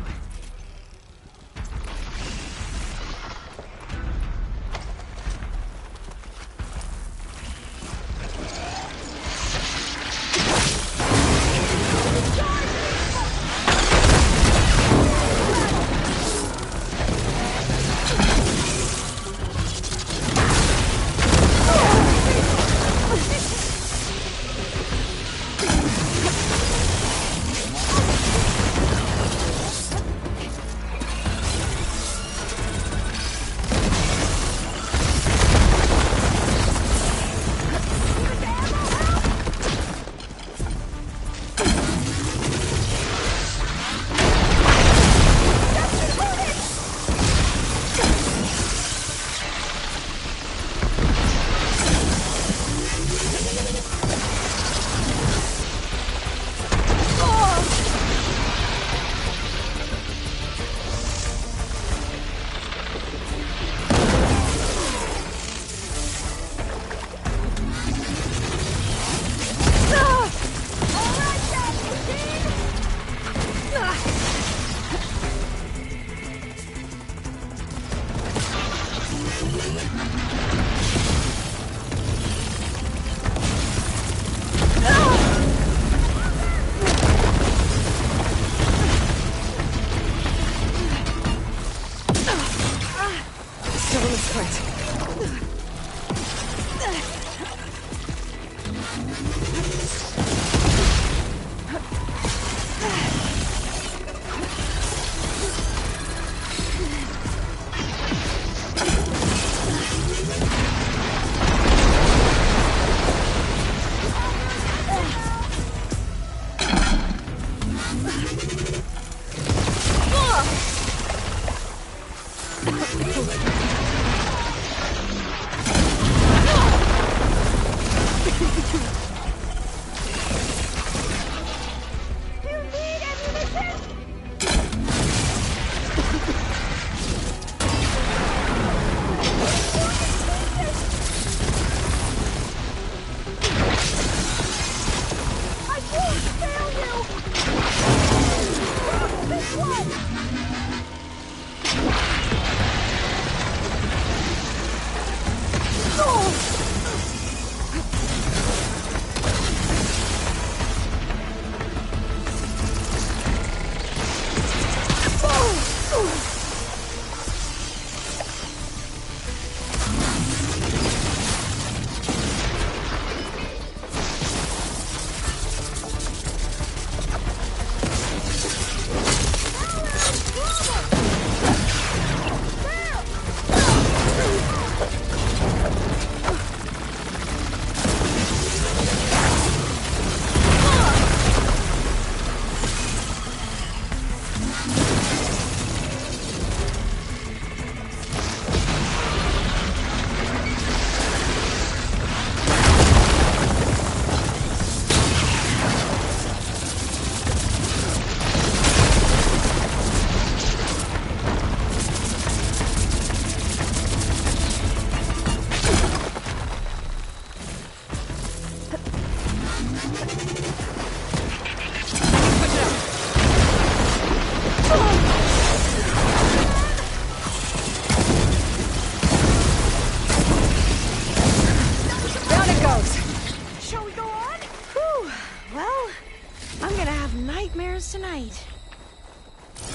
nightmares tonight.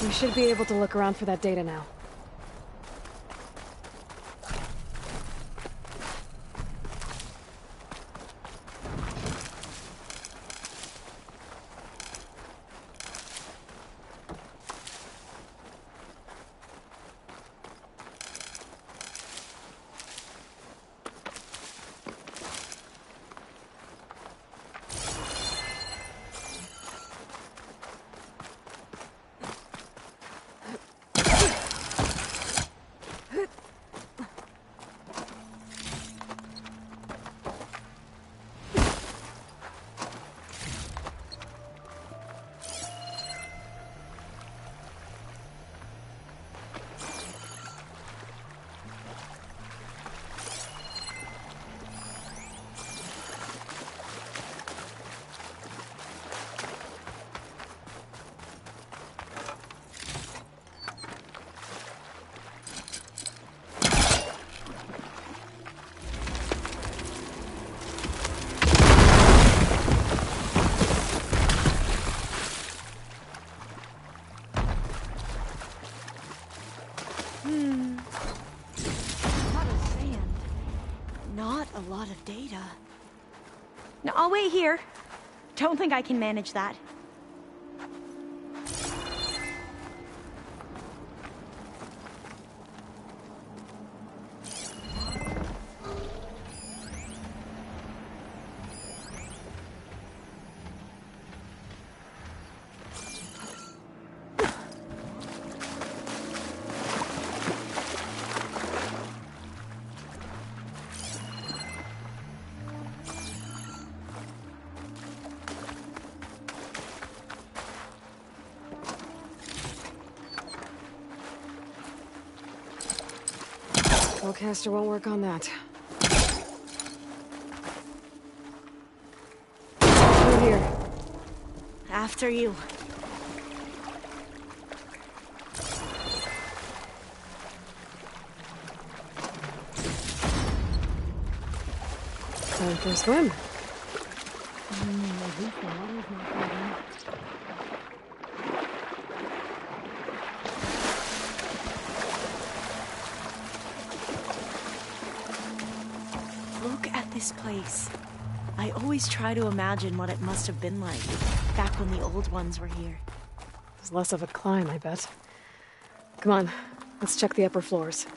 We should be able to look around for that data now. A lot of data. No, I'll wait here. Don't think I can manage that. Caster won't work on that. Through here. After you. Time for a swim. This place. I always try to imagine what it must have been like back when the old ones were here. It's less of a climb, I bet. Come on, let's check the upper floors.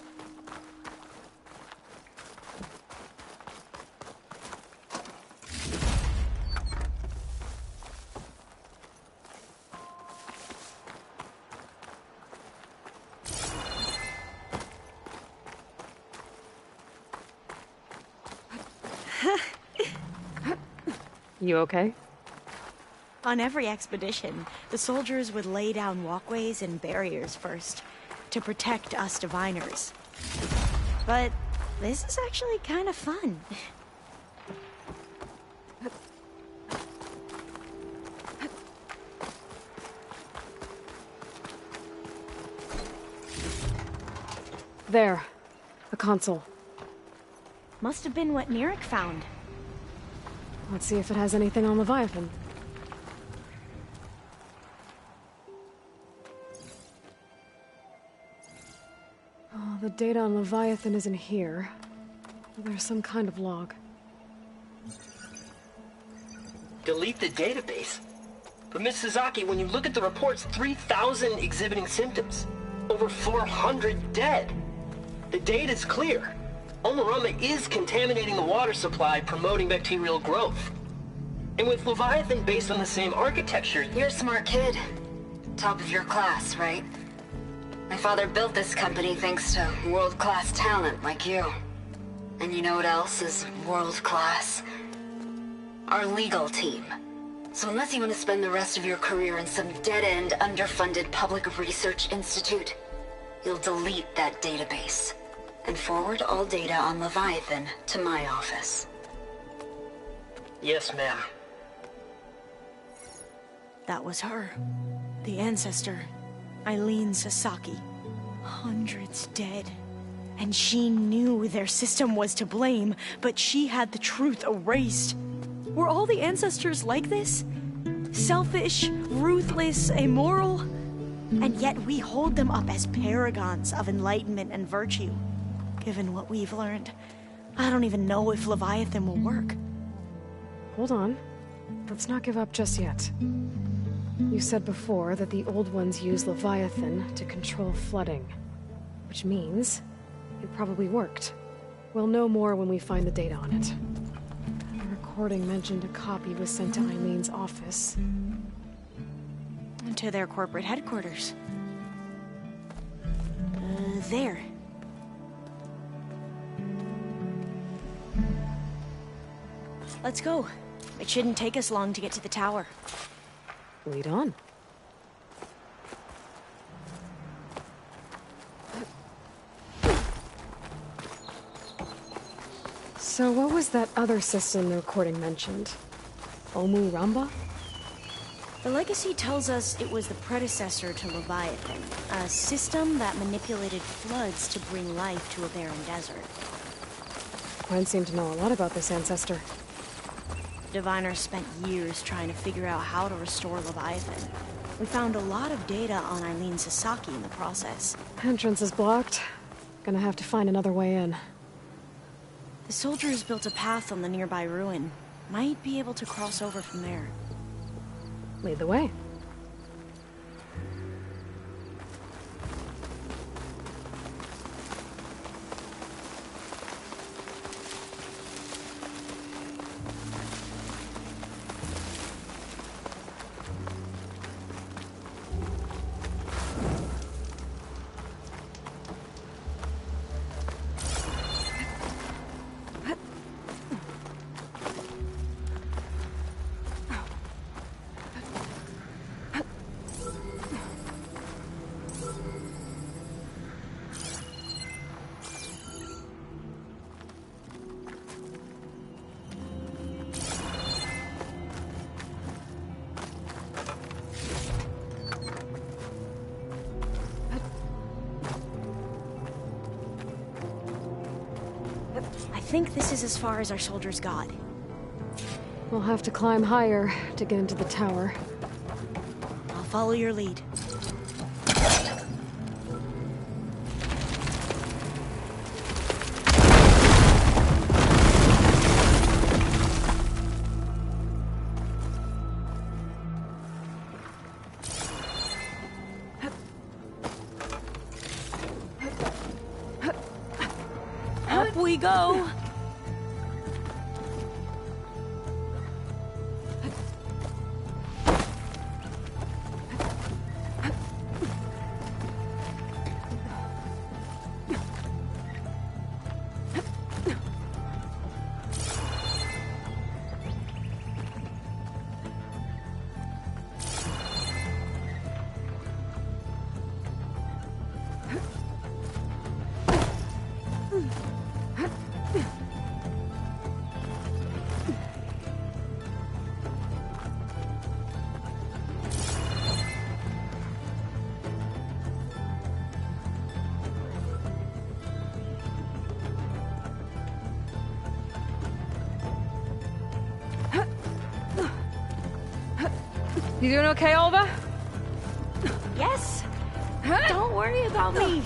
You okay? On every expedition, the soldiers would lay down walkways and barriers first to protect us diviners. But this is actually kind of fun. There. A console. Must have been what Neric found. Let's see if it has anything on Leviathan. Oh, the data on Leviathan isn't here. There's some kind of log. Delete the database? But Miss Sasaki, when you look at the reports, 3,000 exhibiting symptoms. Over 400 dead. The data's clear. Omarama is contaminating the water supply, promoting bacterial growth. And with Leviathan based on the same architecture... You're a smart kid. Top of your class, right? My father built this company thanks to world-class talent like you. And you know what else is world-class? Our legal team. So unless you want to spend the rest of your career in some dead-end, underfunded public research institute, you'll delete that database. And forward all data on Leviathan to my office. Yes, ma'am. That was her. The ancestor, Eileen Sasaki. Hundreds dead. And she knew their system was to blame, but she had the truth erased. Were all the ancestors like this? Selfish, ruthless, immoral. And yet we hold them up as paragons of enlightenment and virtue. Given what we've learned, I don't even know if Leviathan will work. Hold on. Let's not give up just yet. You said before that the Old Ones use Leviathan to control flooding. Which means it probably worked. We'll know more when we find the data on it. The recording mentioned a copy was sent to Eileen's office. To their corporate headquarters. There. Let's go. It shouldn't take us long to get to the tower. Lead on. So what was that other system the recording mentioned? Omu Ramba? The legacy tells us it was the predecessor to Leviathan, a system that manipulated floods to bring life to a barren desert. Quinn seemed to know a lot about this ancestor. Diviners spent years trying to figure out how to restore Leviathan. We found a lot of data on Eileen Sasaki in the process. Entrance is blocked. Gonna have to find another way in. The soldiers built a path on the nearby ruin. Might be able to cross over from there. Lead the way. I think this is as far as our soldiers got. We'll have to climb higher to get into the tower. I'll follow your lead. Up we go! You doing okay, Olva? Yes! Don't worry about me!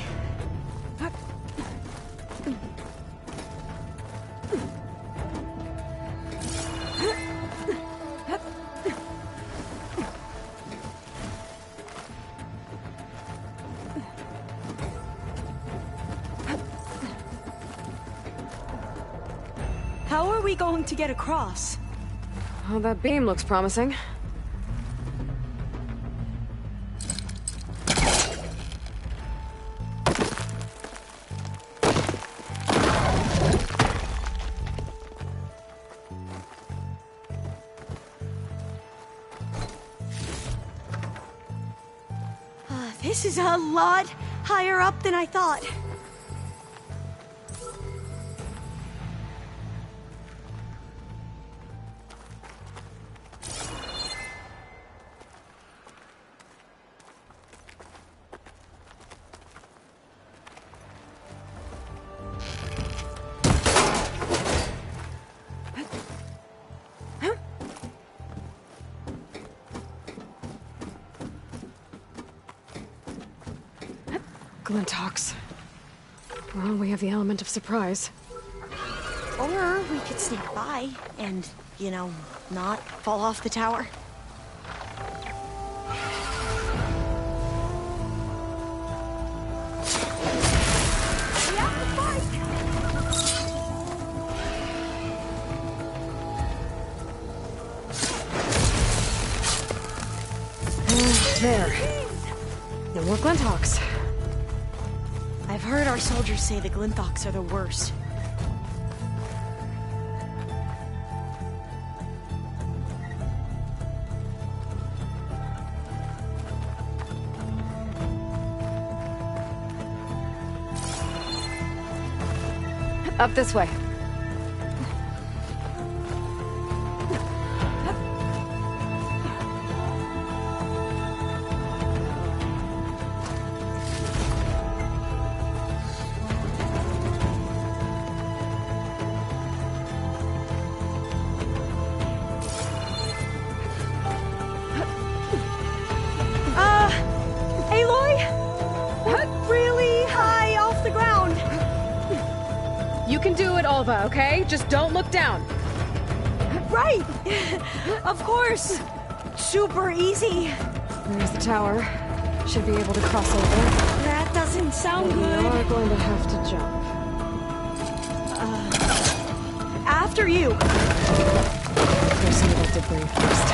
How are we going to get across? Oh, that beam looks promising. This is a lot higher up than I thought. Glintox. Well, we have the element of surprise. Or we could sneak by and, you know, not fall off the tower. There. No more Glintox. I've heard our soldiers say the Glintox are the worst. Up this way. You can do it, Alva, okay? Just don't look down. Right! Of course! Super easy. There's the tower. Should be able to cross over. That doesn't sound good. We are going to have to jump. After you. There's some of that debris first.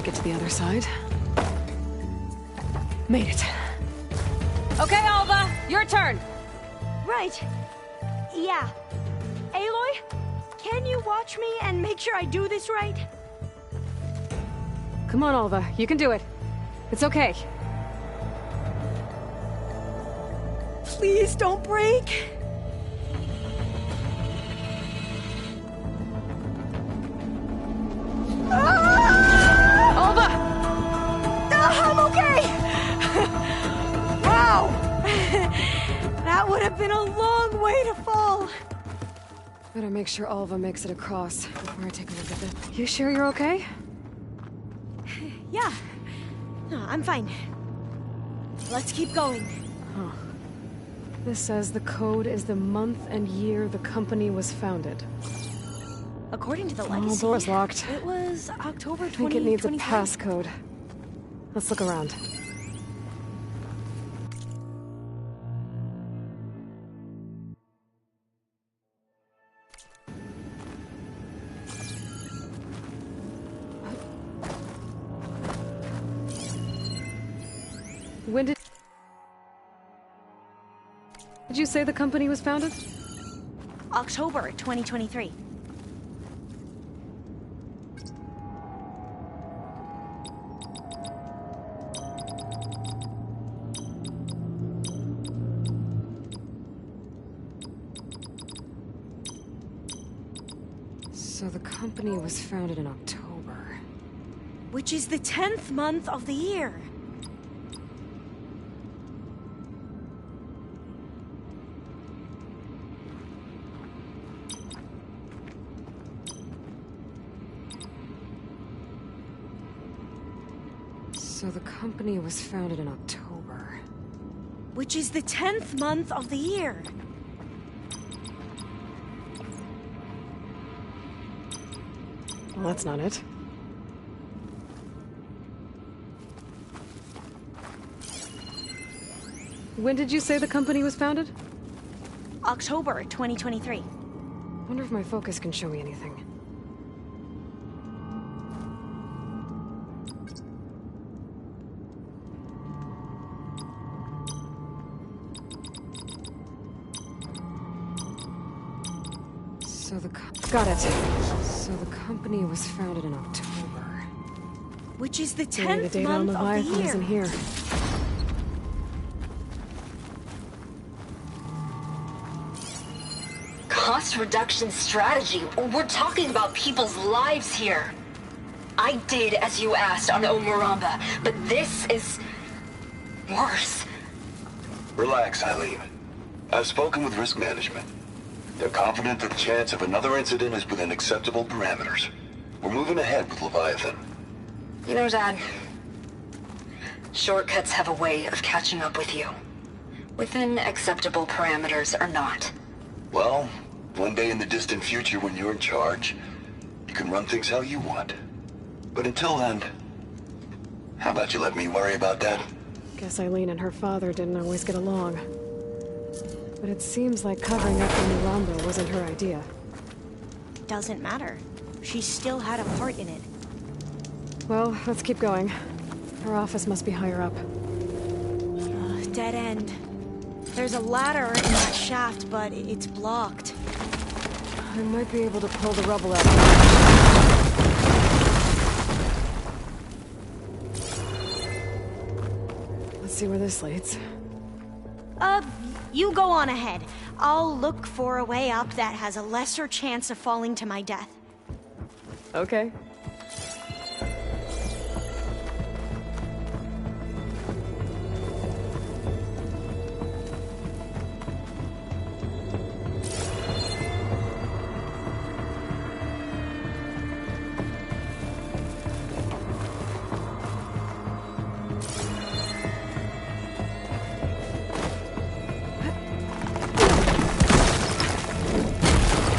Get to the other side. Made it. Okay, Alva, your turn. Right. Yeah. Aloy, can you watch me and make sure I do this right? Come on, Alva, you can do it. It's okay. Please don't break. I'm okay! Wow! That would have been a long way to fall. Better make sure Alva makes it across before I take a look at it. You sure you're okay? Yeah. No, I'm fine. Let's keep going. Huh. This says the code is the month and year the company was founded. According to the legacy, Oh, the door's locked. It was October 2023. I think it needs a passcode. Let's look around. When did you say the company was founded? October 2023. So the company was founded in October. Which is the 10th month of the year. So the company was founded in October. Which is the 10th month of the year. Well, that's not it. When did you say the company was founded? October 2023. Wonder if my focus can show me anything. Got it. So the company was founded in October. Which is the Maybe 10th the date on month of the Leviathan year. isn't here. Cost reduction strategy? We're talking about people's lives here. I did as you asked on Omuramba, but this is worse. Relax, Eileen. I've spoken with risk management. They're confident that the chance of another incident is within acceptable parameters. We're moving ahead with Leviathan. You know, Dad, shortcuts have a way of catching up with you. Within acceptable parameters or not. Well, one day in the distant future when you're in charge, you can run things how you want. But until then, how about you let me worry about that? Guess Eileen and her father didn't always get along. But it seems like covering up the new Rambo wasn't her idea. Doesn't matter. She still had a part in it. Well, let's keep going. Her office must be higher up. Dead end. There's a ladder in that shaft, but it's blocked. I might be able to pull the rubble out. Let's see where this leads. You go on ahead. I'll look for a way up that has a lesser chance of falling to my death. Okay.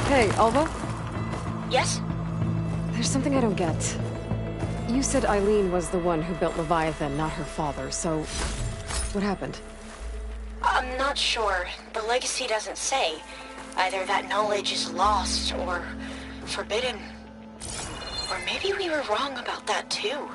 Hey, Alva? Yes? There's something I don't get. You said Eileen was the one who built Leviathan, not her father, so... what happened? I'm not sure. The legacy doesn't say. Either that knowledge is lost or forbidden. Or maybe we were wrong about that too.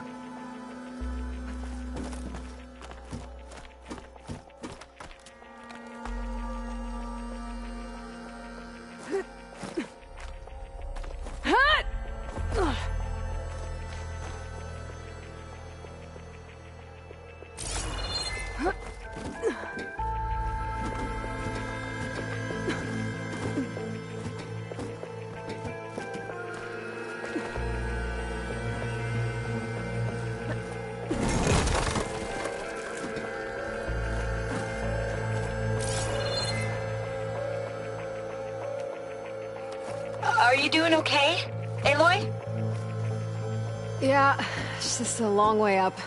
Are you doing okay, Aloy? Yeah, it's just a long way up.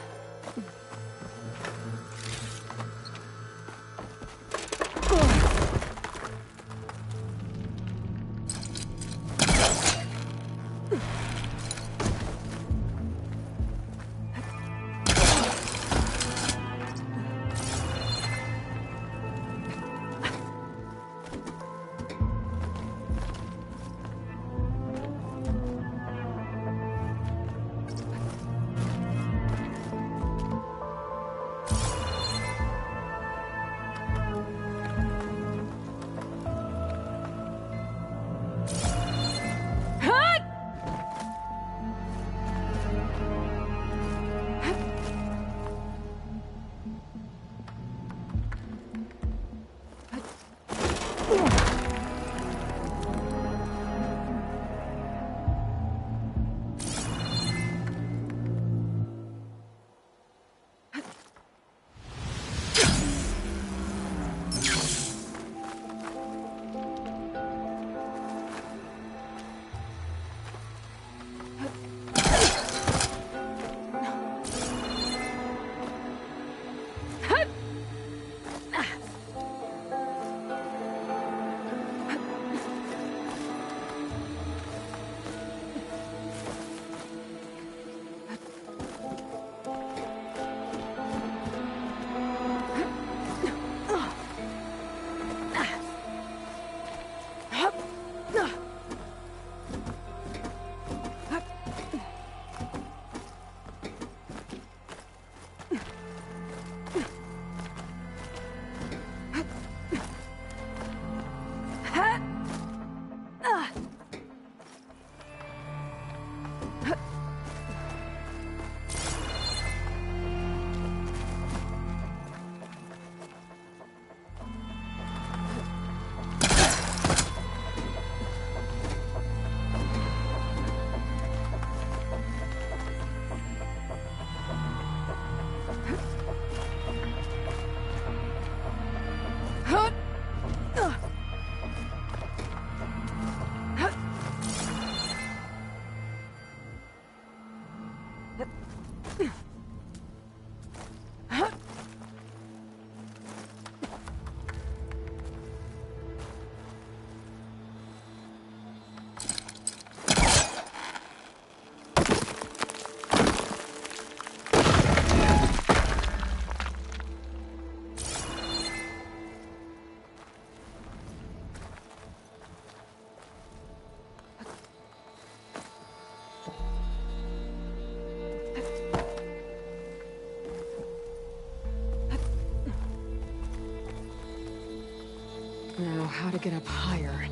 Now, how to get up higher.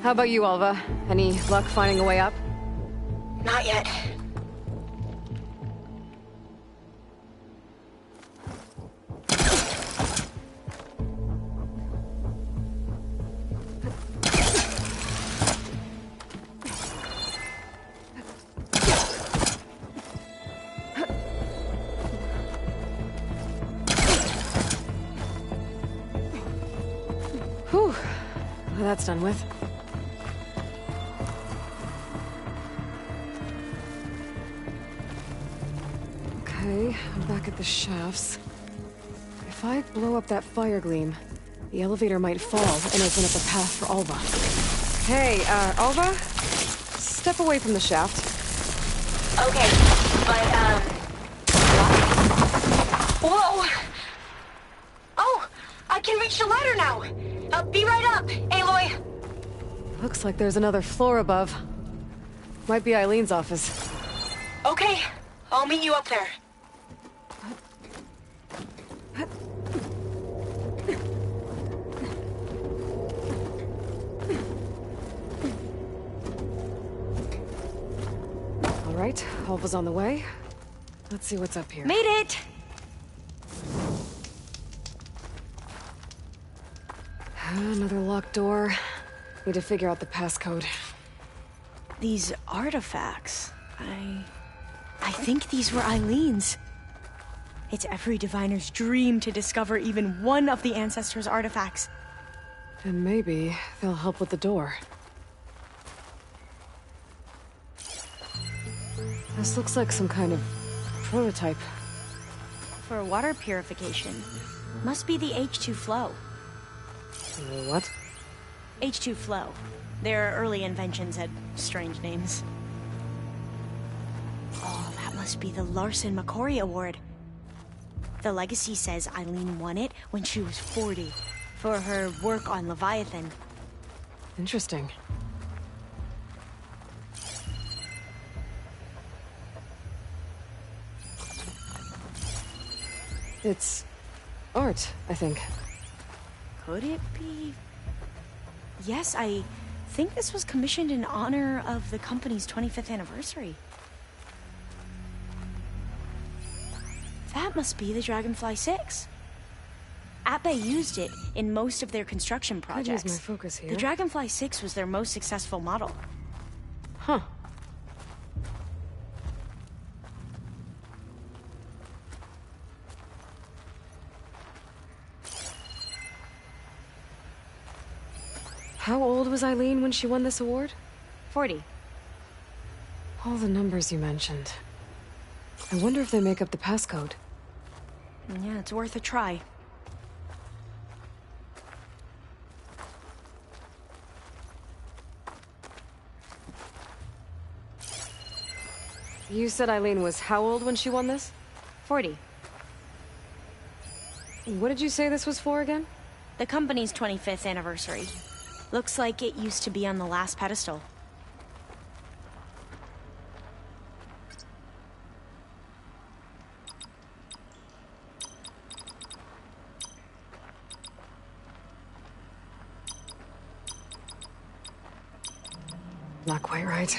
How about you, Alva? Any luck finding a way up? Not yet. Whew. Well, that's done with. Okay, I'm back at the shafts. If I blow up that fire gleam, the elevator might fall and open up a path for Alva. Hey, Alva? Step away from the shaft. Okay, but, Whoa! Oh! I can reach the ladder now! Be right up, Aloy! Looks like there's another floor above. Might be Eileen's office. Okay, I'll meet you up there. All right, Alva's on the way. Let's see what's up here. Made it! Another locked door. Need to figure out the passcode. These artifacts, I think these were Eileen's. It's every diviner's dream to discover even one of the Ancestors' artifacts. And maybe they'll help with the door. This looks like some kind of prototype. For water purification. Must be the H2 flow. What? H2 flow. Their early inventions had strange names. Oh, that must be the Larson McCory Award. The legacy says Eileen won it when she was 40 for her work on Leviathan. Interesting. It's art, I think. Could it be? Yes, I think this was commissioned in honor of the company's 25th anniversary. That must be the Dragonfly 6. Ape used it in most of their construction projects. Could use my focus here. The Dragonfly 6 was their most successful model. Huh. How old was Eileen when she won this award? 40. All the numbers you mentioned. I wonder if they make up the passcode. Yeah, it's worth a try. You said Eileen was how old when she won this? 40. What did you say this was for again? The company's 25th anniversary. Looks like it used to be on the last pedestal. Not quite right.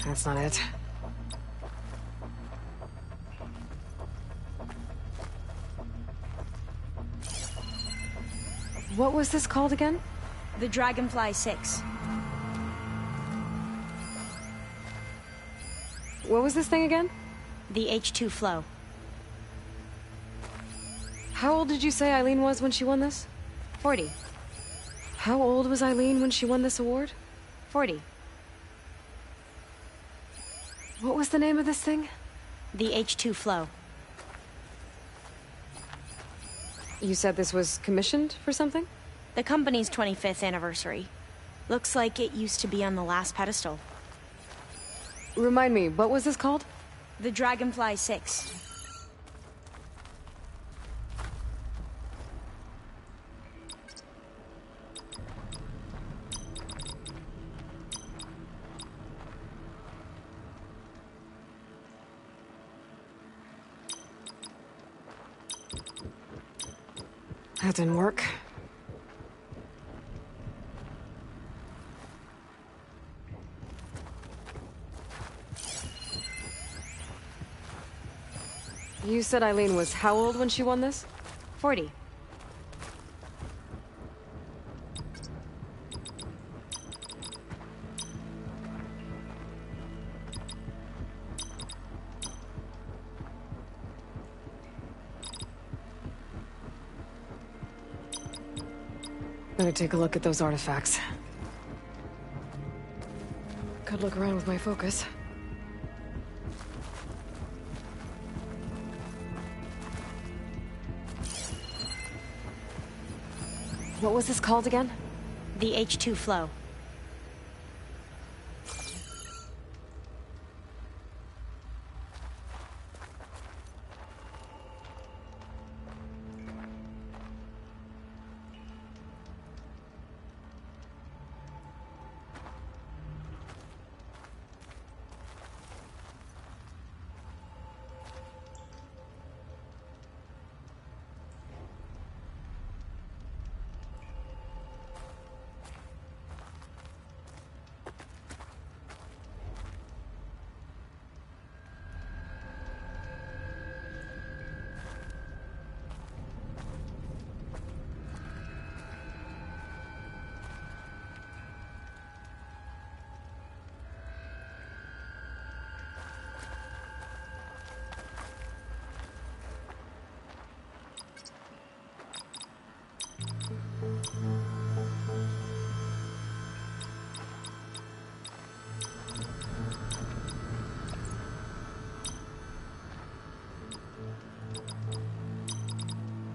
That's not it. What was this called again? The Dragonfly 6. What was this thing again? The H2 flow. How old did you say Eileen was when she won this? 40. How old was Eileen when she won this award? 40. What was the name of this thing? The H2 flow. You said this was commissioned for something? The company's 25th anniversary. Looks like it used to be on the last pedestal. Remind me, what was this called? The Dragonfly 6. That didn't work. You said Eileen was how old when she won this? 40. Better take a look at those artifacts. Could look around with my focus. What was this called again? The H2 flow.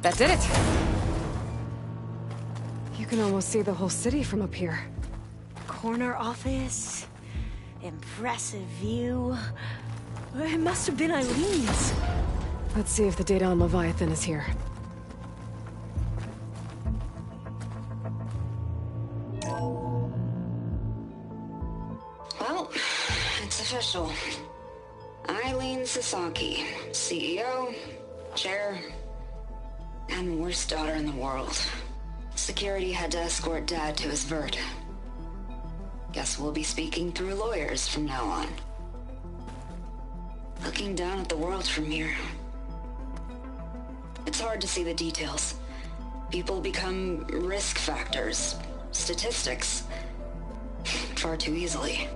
That did it! You can almost see the whole city from up here. Corner office. Impressive view. It must have been Eileen's. Let's see if the data on Leviathan is here. Well, it's official. Eileen Sasaki, CEO, chair, and worst daughter in the world. Security had to escort Dad to his vert. Guess we'll be speaking through lawyers from now on. Looking down at the world from here. It's hard to see the details. People become risk factors, statistics, far too easily.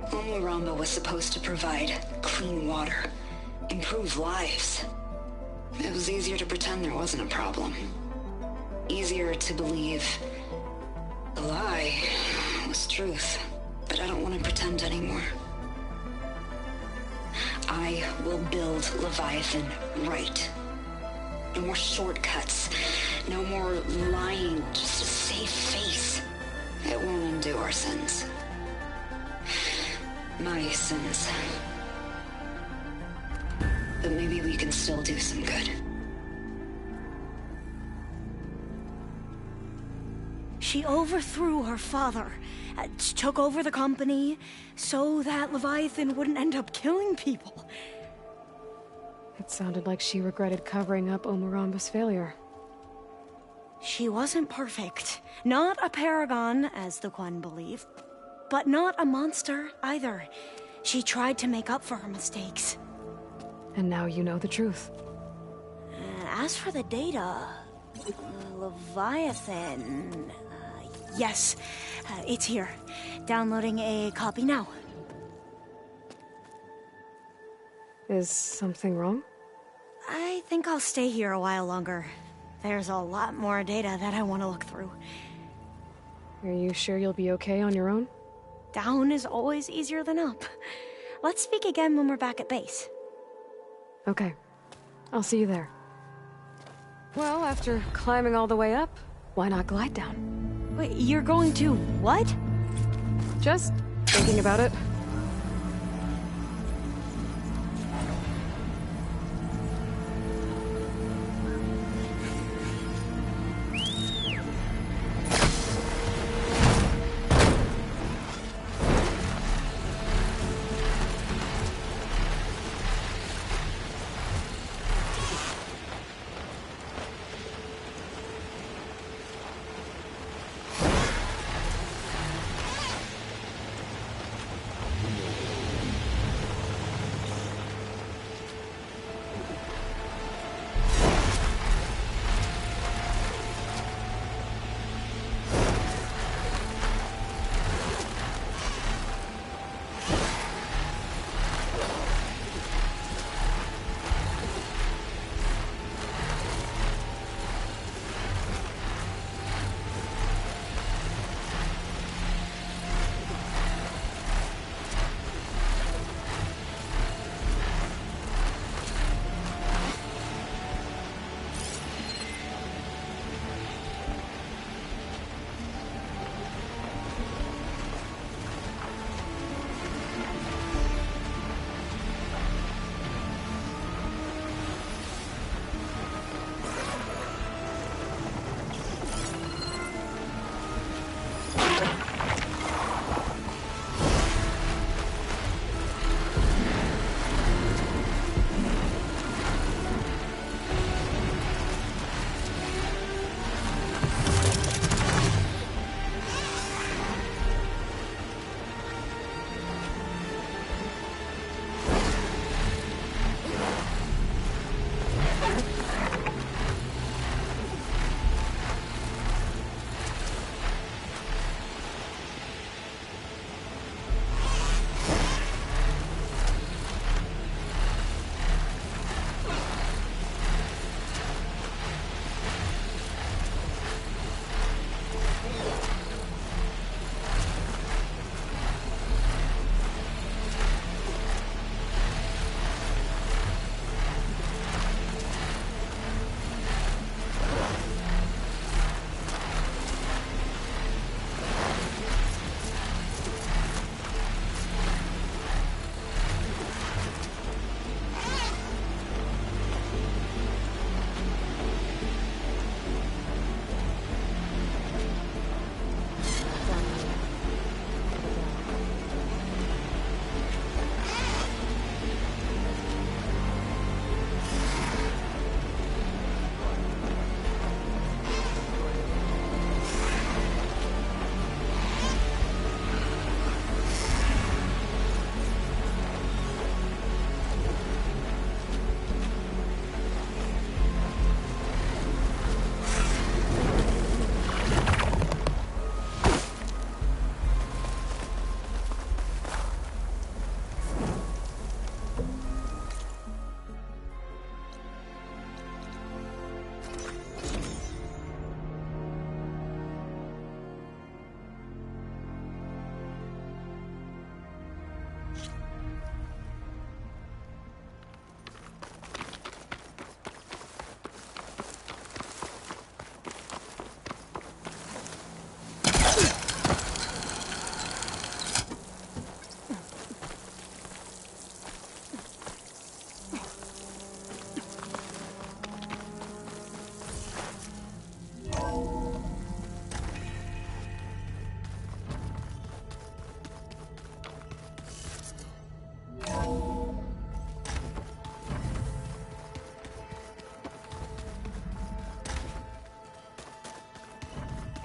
Omuramba was supposed to provide clean water, improve lives. It was easier to pretend there wasn't a problem. Easier to believe the lie was truth. But I don't want to pretend anymore. I will build Leviathan right. No more shortcuts. No more lying just to save face. It won't undo our sins. My sins. But maybe we can still do some good. She overthrew her father, took over the company, so that Leviathan wouldn't end up killing people. It sounded like she regretted covering up Omuramba's failure. She wasn't perfect. Not a paragon, as the Quan believe. But not a monster, either. She tried to make up for her mistakes. And now you know the truth. As for the data, Leviathan. Yes, it's here. Downloading a copy now. Is something wrong? I think I'll stay here a while longer. There's a lot more data that I want to look through. Are you sure you'll be okay on your own? Down is always easier than up. Let's speak again when we're back at base. Okay. I'll see you there. Well, after climbing all the way up, why not glide down? Wait, you're going to what? Just thinking about it.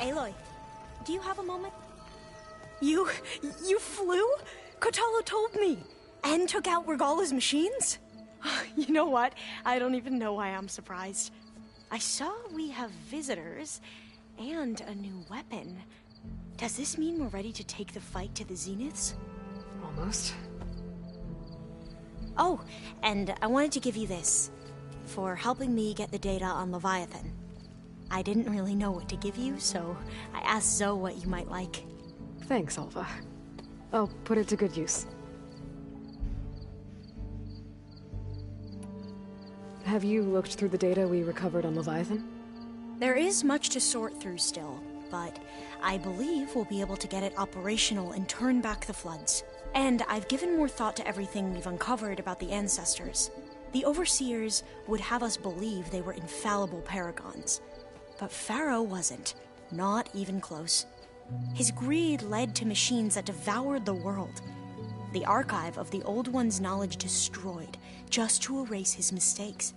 Aloy, do you have a moment? You flew? Kotalo told me. And took out Regala's machines? You know what? I don't even know why I'm surprised. I saw we have visitors and a new weapon. Does this mean we're ready to take the fight to the Zeniths? Almost. Oh, and I wanted to give you this for helping me get the data on Leviathan. I didn't really know what to give you, so I asked Zoe what you might like. Thanks, Alva. I'll put it to good use. Have you looked through the data we recovered on Leviathan? There is much to sort through still, but I believe we'll be able to get it operational and turn back the floods. And I've given more thought to everything we've uncovered about the ancestors. The Overseers would have us believe they were infallible paragons. But Pharaoh wasn't. Not even close. His greed led to machines that devoured the world. The archive of the Old One's knowledge destroyed, just to erase his mistakes.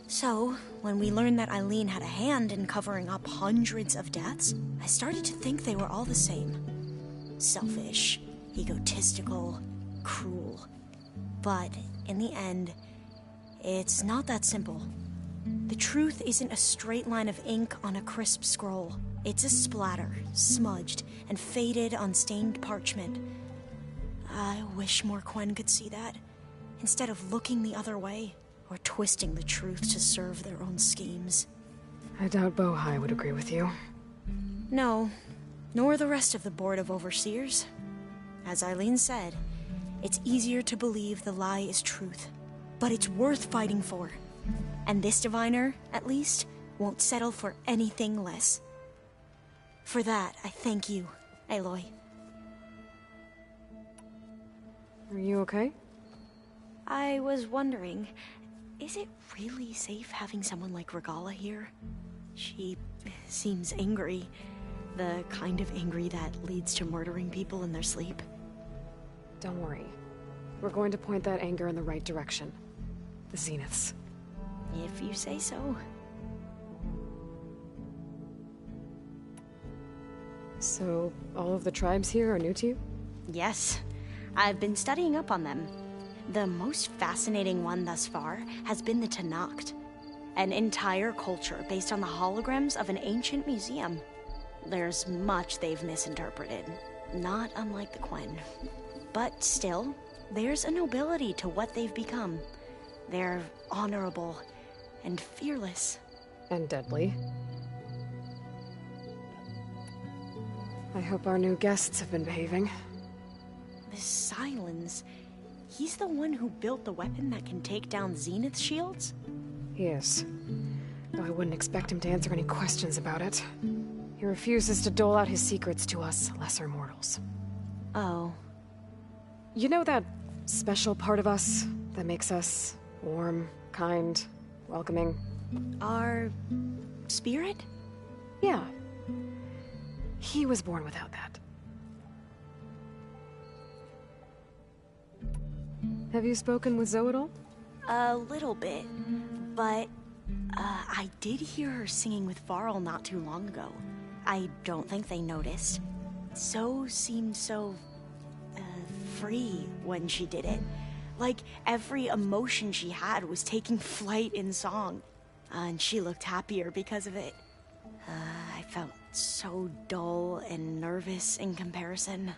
So, when we learned that Eileen had a hand in covering up hundreds of deaths, I started to think they were all the same. Selfish, egotistical, cruel. But, in the end, it's not that simple. The truth isn't a straight line of ink on a crisp scroll. It's a splatter, smudged, and faded on stained parchment. I wish more Quen could see that, instead of looking the other way, or twisting the truth to serve their own schemes. I doubt Bohai would agree with you. No, nor the rest of the Board of Overseers. As Eileen said, it's easier to believe the lie is truth, but it's worth fighting for. And this diviner, at least, won't settle for anything less. For that, I thank you, Aloy. Are you okay? I was wondering, is it really safe having someone like Regala here? She seems angry. The kind of angry that leads to murdering people in their sleep. Don't worry. We're going to point that anger in the right direction. The Zeniths. If you say so. So, all of the tribes here are new to you? Yes. I've been studying up on them. The most fascinating one thus far has been the Tenakth, an entire culture based on the holograms of an ancient museum. There's much they've misinterpreted, not unlike the Quen. But still, there's a nobility to what they've become. They're honorable and fearless. And deadly. I hope our new guests have been behaving. This Silence, he's the one who built the weapon that can take down Zenith shields? He is. Though I wouldn't expect him to answer any questions about it. He refuses to dole out his secrets to us lesser mortals. Oh. You know that special part of us that makes us warm, kind, welcoming? Our spirit? Yeah. He was born without that. Have you spoken with Zoe at all? A little bit, but I did hear her singing with Varl not too long ago. I don't think they noticed. Zoe seemed so free when she did it. Like every emotion she had was taking flight in song. And she looked happier because of it. I felt so dull and nervous in comparison.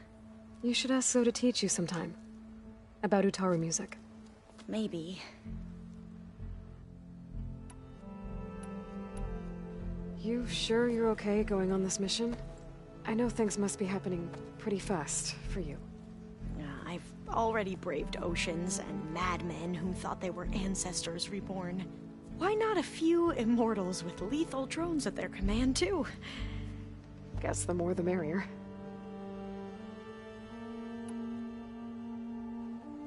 You should ask Zoe to teach you sometime. About Utaru music. Maybe. You sure you're okay going on this mission? I know things must be happening pretty fast for you. I've already braved oceans and madmen who thought they were ancestors reborn. Why not a few immortals with lethal drones at their command, too? Guess the more the merrier.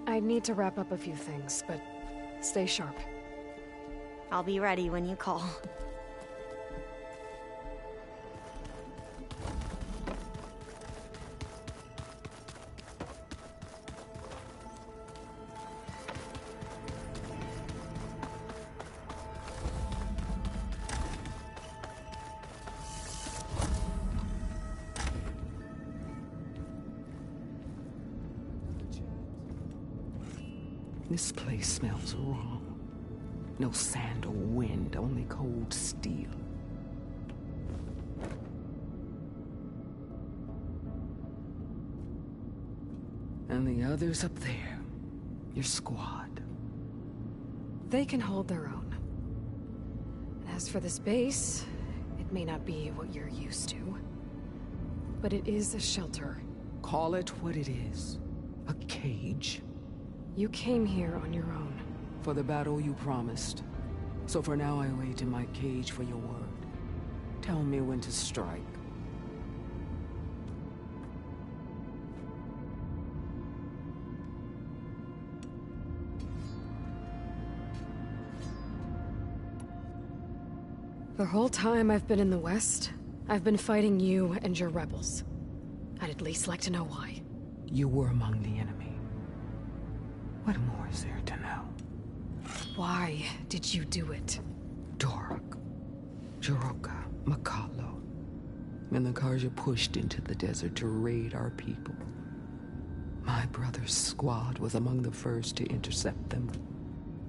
I need to wrap up a few things, but stay sharp. I'll be ready when you call. This place smells wrong. No sand or wind, only cold stink. And the others up there, your squad. They can hold their own. As for this base, it may not be what you're used to, but it is a shelter. Call it what it is. A cage. You came here on your own. For the battle you promised. So for now I wait in my cage for your word. Tell me when to strike. The whole time I've been in the West, I've been fighting you and your rebels. I'd at least like to know why. You were among the enemy. What more is there to know? Why did you do it? Dorok, Jiroka, Makalo, and the Karja pushed into the desert to raid our people. My brother's squad was among the first to intercept them.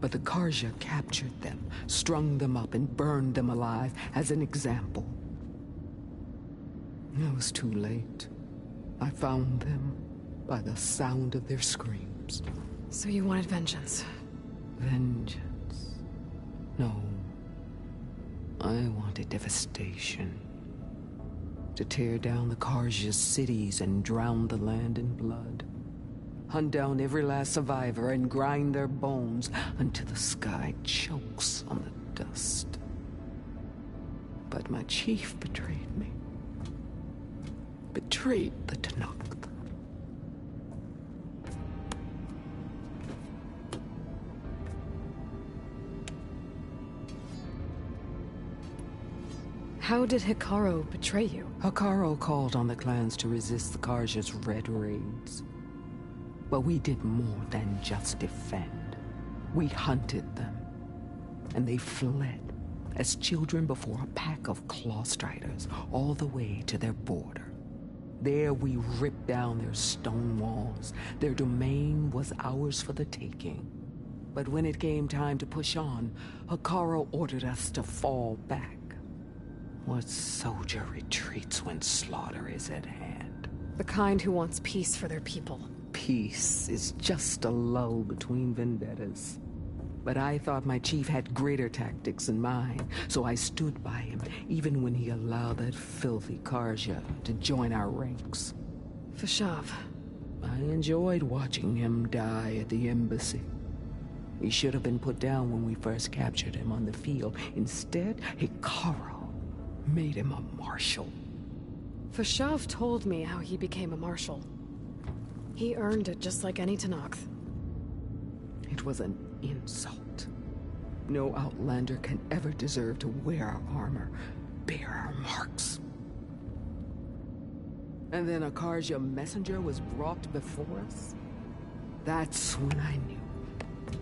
But the Karja captured them, strung them up, and burned them alive as an example. It was too late. I found them by the sound of their screams. So you wanted vengeance? Vengeance? No. I wanted devastation. To tear down the Karja's cities and drown the land in blood. Hunt down every last survivor and grind their bones until the sky chokes on the dust. But my chief betrayed me. Betrayed the Tanakh. How did Hikaru betray you? Hikaru called on the clans to resist the Karja's red raids. But we did more than just defend. We hunted them. And they fled, as children before a pack of claw striders, all the way to their border. There we ripped down their stone walls. Their domain was ours for the taking. But when it came time to push on, Hikaru ordered us to fall back. What soldier retreats when slaughter is at hand? The kind who wants peace for their people. Peace is just a lull between vendettas. But I thought my chief had greater tactics in mind, so I stood by him, even when he allowed that filthy Karja to join our ranks. Fashav. I enjoyed watching him die at the embassy. He should have been put down when we first captured him on the field. Instead, Hikaru made him a marshal. Fashav told me how he became a marshal. He earned it just like any Tanakh. It was an insult. No Outlander can ever deserve to wear our armor, bear our marks. And then a Karja messenger was brought before us? That's when I knew.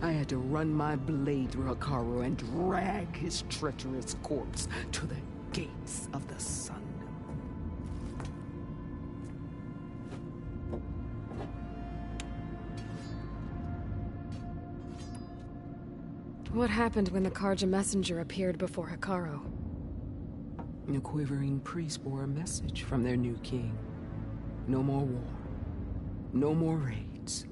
I had to run my blade through Hikaru and drag his treacherous corpse to the gates of the sun. What happened when the Karja messenger appeared before Hikaru? A quivering priest bore a message from their new king. No more war. No more raids.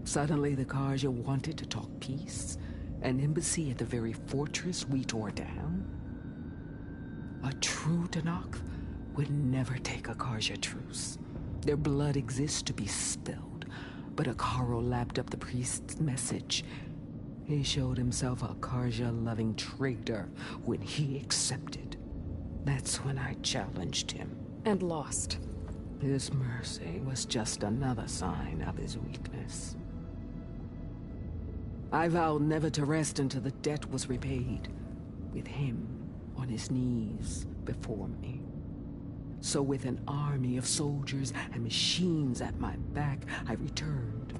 Suddenly the Karja wanted to talk peace. An embassy at the very fortress we tore down. A true Tanakh would never take a Karja truce. Their blood exists to be spilled. But Hikaru lapped up the priest's message. He showed himself a Karja-loving traitor when he accepted. That's when I challenged him. And lost. His mercy was just another sign of his weakness. I vowed never to rest until the debt was repaid, with him on his knees before me. So with an army of soldiers and machines at my back, I returned.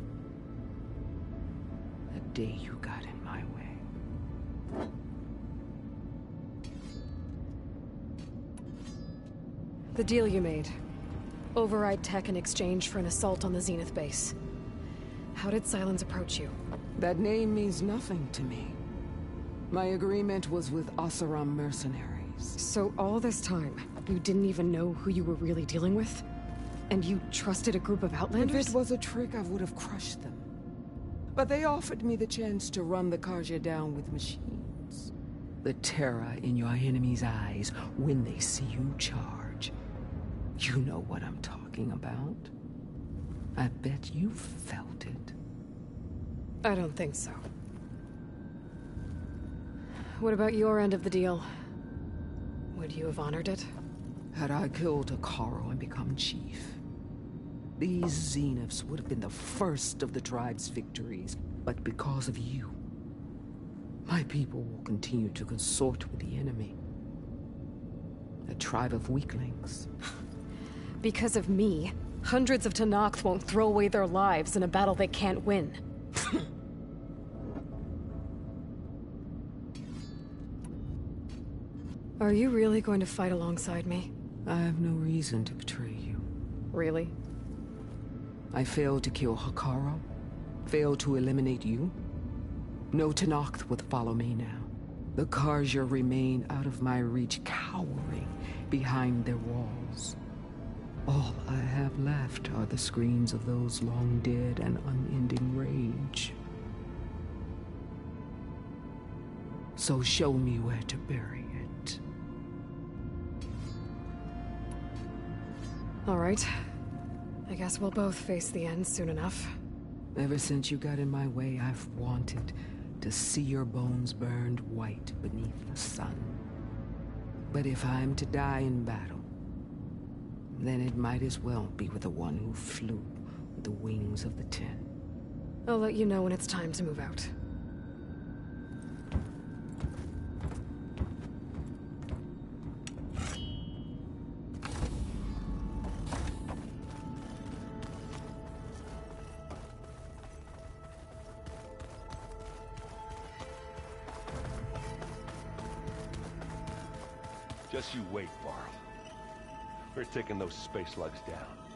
The day you got in my way. The deal you made. Override tech in exchange for an assault on the Zenith base. How did Sylens approach you? That name means nothing to me. My agreement was with Oseram mercenaries. So all this time, you didn't even know who you were really dealing with? And you trusted a group of Outlanders? If it was a trick, I would have crushed them. But they offered me the chance to run the Karja down with machines. The terror in your enemy's eyes when they see you charge. You know what I'm talking about. I bet you felt it. I don't think so. What about your end of the deal? Would you have honored it? Had I killed Hekarro and become chief, these Zeniths would have been the first of the tribe's victories. But because of you, my people will continue to consort with the enemy. A tribe of weaklings. Because of me, hundreds of Tenakth won't throw away their lives in a battle they can't win. Are you really going to fight alongside me? I have no reason to betray you. Really? I failed to kill Hekarro, failed to eliminate you. No Tenakth would follow me now. The Karja remain out of my reach, cowering behind their walls. All I have left are the screams of those long dead and unending rage. So show me where to bury it. All right. I guess we'll both face the end soon enough. Ever since you got in my way, I've wanted to see your bones burned white beneath the sun. But if I'm to die in battle, then it might as well be with the one who flew with the wings of the Ten. I'll let you know when it's time to move out. Just you wait, Varl. We're taking those space lugs down.